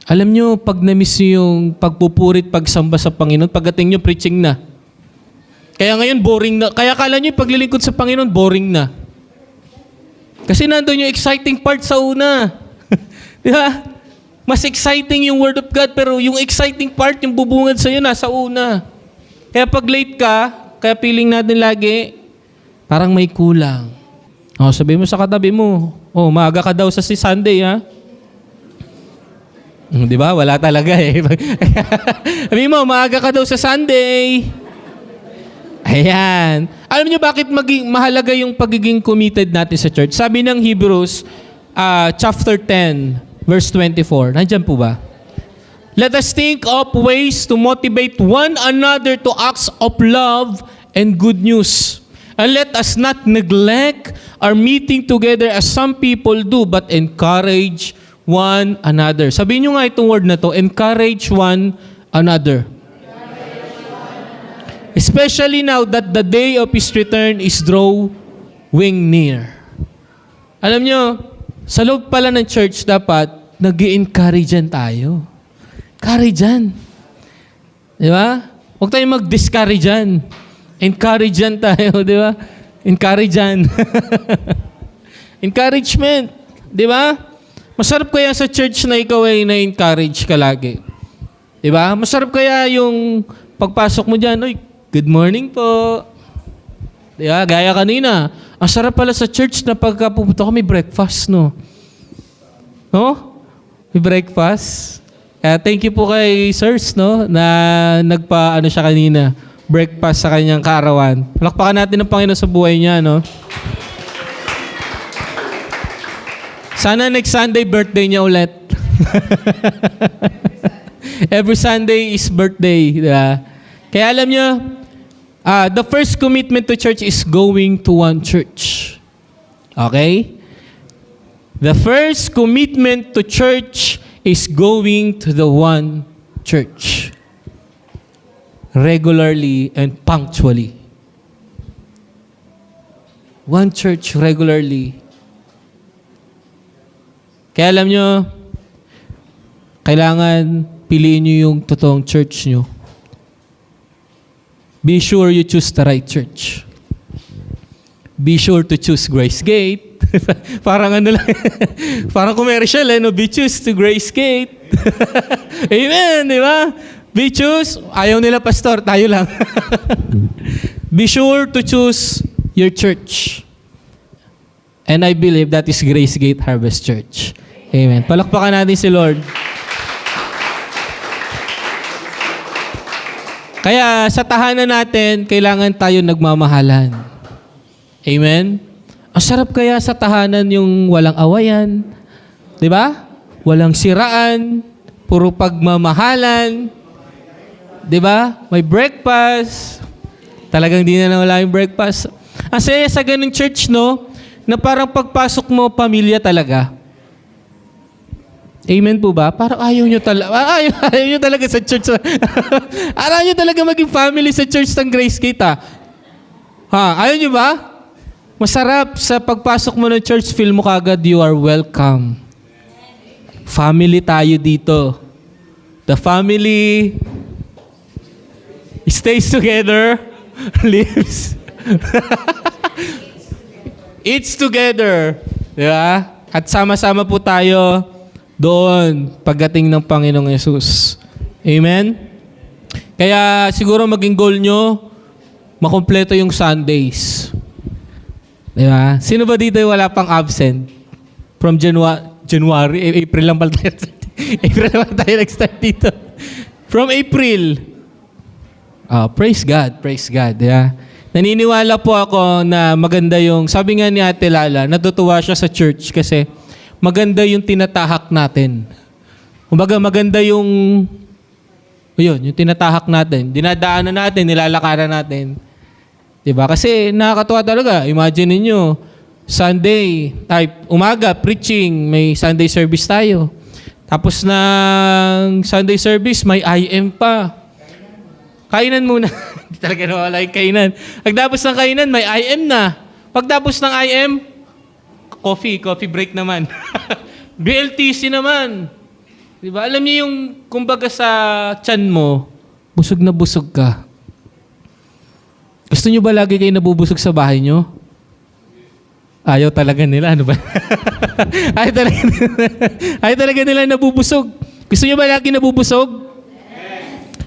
A: Alam nyo, pag na-miss nyo yung pagpupurit, pagsamba sa Panginoon, pagdating nyo, preaching na. Kaya ngayon, boring na. Kaya kala nyo, paglilingkod sa Panginoon, boring na. Kasi nandun yung exciting part sa una. Di ba? Mas exciting yung Word of God, pero yung exciting part, yung bubungad sa'yo, nasa una. Kaya pag late ka, kaya feeling natin lagi, parang may kulang. O, sabi mo sa katabi mo, maaga ka daw sa Sunday, ha? Di ba? Wala talaga eh. Sabi mo, maaga ka daw sa Sunday. Ayan. Alam niyo bakit mahalaga yung pagiging committed natin sa church? Sabi ng Hebrews chapter 10, verse 24. Nandiyan po ba? Let us think of ways to motivate one another to acts of love and good news. And let us not neglect our meeting together as some people do, but encourage one another. Sabihin nyo nga itong word na to, encourage one another. Especially now that the day of His return is drawing near. Alam nyo, sa loob pala ng church dapat nag-i-encouragean tayo. Encouragean. Di ba? Huwag tayong mag-discouragean. Encouragean tayo, di ba? Encouragean. Encouragement. Di ba? Masarap kaya sa church na ikaw ay na-encourage ka lagi. Diba? Masarap kaya yung pagpasok mo dyan, "Uy, good morning po." Diba? Gaya kanina. Ang sarap pala sa church na pagka pupunta ko, may breakfast, no? No? May breakfast. Kaya thank you po kay Sirs, no? Na nagpa-ano siya kanina, breakfast sa kanyang kaarawan. Palakpakan natin ng Panginoon sa buhay niya, no? Sana next Sunday, birthday niya ulit. Every Sunday is birthday. Diba? Kaya alam niyo, the first commitment to church is going to one church. Okay? The first commitment to church is going to the one church. Regularly and punctually. One church regularly. Kaya alam nyo, kailangan piliin nyo yung totoong church nyo. Be sure you choose the right church. Be sure to choose Grace Gate. Parang ano lang, parang commercial no? Be choose to Grace Gate. Amen, di ba? Be choose, ayaw nila pastor, tayo lang. Be sure to choose your church. And I believe that is Grace Gate Harvest Church. Amen. Palakpakan natin si Lord. Kaya sa tahanan natin, kailangan tayo nagmamahalan. Amen? Ang sarap kaya sa tahanan yung walang awayan. Di ba? Walang siraan. Puro pagmamahalan. Di ba? May breakfast. Talagang di na nawala yung breakfast. Ang saya sa ganung church, no? Na parang pagpasok mo, pamilya talaga. Amen po ba? Parang ayaw nyo talaga sa church. Ayaw nyo talaga maging family sa church ng Grace Gate, ha? Ayaw nyo ba? Masarap sa pagpasok mo ng church, feel mo kagad you are welcome. Family tayo dito. the family stays together, lives, eats together. Di ba? At sama-sama po tayo doon pagdating ng Panginoong Yesus. Amen? Kaya siguro maging goal nyo, makumpleto yung Sundays. Di ba? Sino ba dito yung wala pang absent? From January, April lang pala tayo. April lang pala tayo nag-start dito. From April. Praise God, praise God. Yeah. Naniniwala po ako na maganda yung, sabi nga ni Ate Lala, natutuwa siya sa church kasi maganda yung tinatahak natin. Kumbaga maganda yung tinatahak natin. Dinadaanan natin, nilalakaran natin. Diba? Kasi nakakatuwa talaga. Imagine niyo Sunday, umaga, preaching, may Sunday service tayo. Tapos ng Sunday service, may IM pa. Kainan muna. Hindi talaga nawala yung kainan. Pagtapos ng kainan, may IM na. Pagtapos ng IM, coffee break naman. BLTC naman. Diba? Alam niyo yung, kumbaga sa tiyan mo, busog na busog ka. Gusto niyo ba lagi kayo nabubusog sa bahay niyo? Ayaw talaga nila. Ano ba? Ayaw talaga nila nabubusog. Gusto niyo ba lagi nabubusog?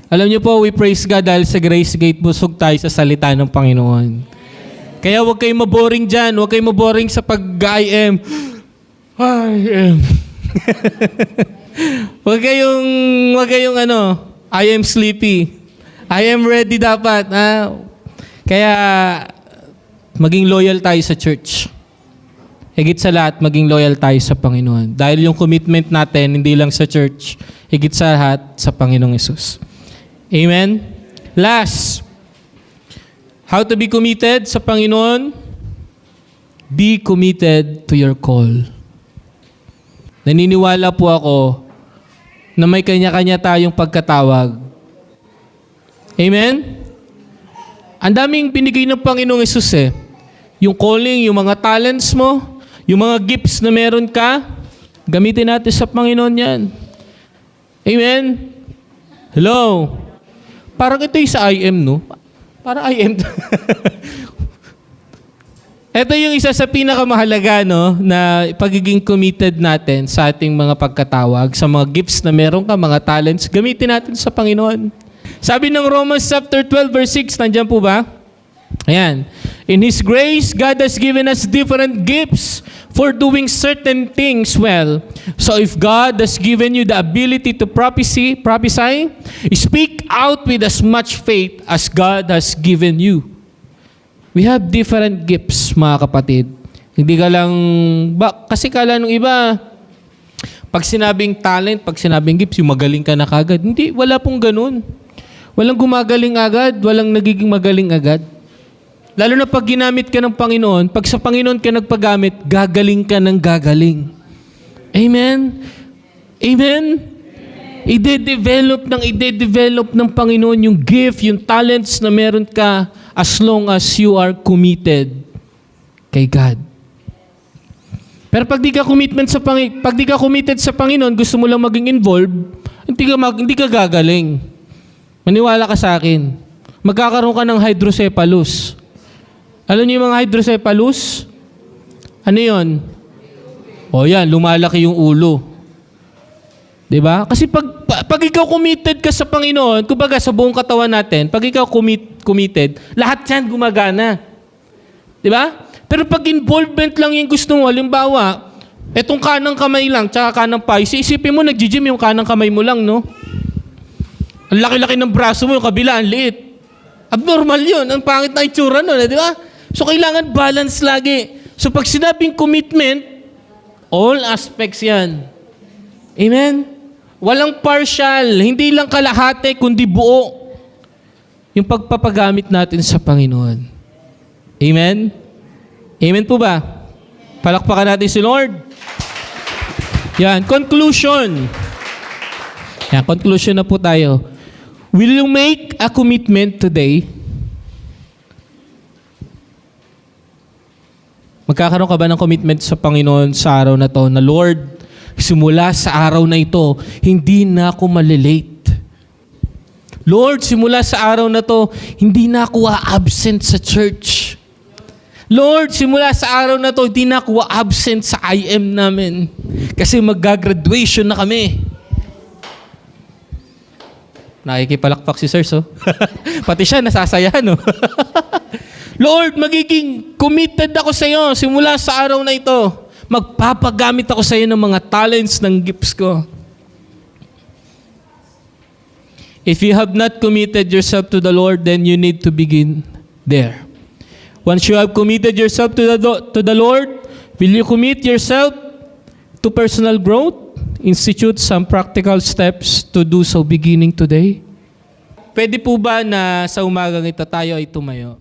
A: Alam niyo po, we praise God dahil sa Grace Gate, busog tayo sa salita ng Panginoon. Kaya huwag kayong maboring dyan. Huwag kayong maboring sa pag-IM. IM. Huwag kayong I am sleepy. I am ready dapat. Kaya, maging loyal tayo sa church. Higit sa lahat, maging loyal tayo sa Panginoon. Dahil yung commitment natin, hindi lang sa church, higit sa lahat, sa Panginoong Yesus. Amen? Last, how to be committed sa Panginoon? Be committed to your call. Naniniwala po ako na may kanya-kanya tayong pagkatawag. Amen? Ang daming binigay ng Panginoong Yesus Yung calling, yung mga talents mo, yung mga gifts na meron ka, gamitin natin sa Panginoon yan. Amen? Hello? Parang ito yung sa IM, no? Parang IM. Ito yung isa sa pinakamahalaga, no? Na pagiging committed natin sa ating mga pagkatawag, sa mga gifts na meron ka, mga talents, gamitin natin sa Panginoon. Sabi ng Romans chapter 12, verse 6, nandiyan po ba? Ayan. In His grace, God has given us different gifts for doing certain things well. So if God has given you the ability to prophesy, speak out with as much faith as God has given you. We have different gifts, mga kapatid. Hindi ka lang, kasi kala nung iba, pag sinabing talent, pag sinabing gifts, yung magaling ka na kagad. Hindi, wala pong ganun. Walang gumagaling agad, walang nagiging magaling agad. Lalo na pag ginamit ka ng Panginoon, pag sa Panginoon ka nagpagamit, gagaling ka ng gagaling. Amen? Amen? Ide-develop ng Panginoon yung gift, yung talents na meron ka as long as you are committed kay God. Pero pag di ka committed sa Panginoon, gusto mo lang maging involved, hindi ka gagaling. Maniwala ka sa akin. Magkakaroon ka ng hydrocephalus. Alam niyo yung mga hydrocephalus? Ano yun? Yan, lumalaki yung ulo. Diba? Kasi pag ikaw committed ka sa Panginoon, kumbaga sa buong katawan natin, pag ikaw committed, lahat yan gumagana. Diba? Pero pag involvement lang yung gusto mo, halimbawa, etong kanang kamay lang, tsaka kanang paa, isipin mo, nag-gym yung kanang kamay mo lang, no? Ang laki-laki ng braso mo, yung kabila, ang liit. Abnormal yun. Ang pangit na itsura nun, di ba? So, kailangan balance lagi. So, pag sinabing commitment, all aspects yan. Amen? Walang partial. Hindi lang kalahati, kundi buo. Yung pagpapagamit natin sa Panginoon. Amen? Amen po ba? Palakpakan natin si Lord. Yan. Conclusion. Yan. Conclusion na po tayo. Will you make a commitment today? Magkakaroon ka ba ng commitment sa Panginoon sa araw na to na, Lord, simula sa araw na ito, hindi na ako malilate. Lord, simula sa araw na to, hindi na ako absent sa church. Lord, simula sa araw na to, hindi na ako absent sa IM namin. Kasi mag-graduation na kami. Nakikipalakpak si Sir, so. Pati siya, nasasaya, no? Lord, magiging committed ako sa iyo simula sa araw na ito. Magpapagamit ako sa iyo ng mga talents ng gifts ko. If you have not committed yourself to the Lord, then you need to begin there. Once you have committed yourself to the Lord, will you commit yourself to personal growth? Institute some practical steps to do so beginning today. Pwede po ba na sa umagang ito tayo ay tumayo?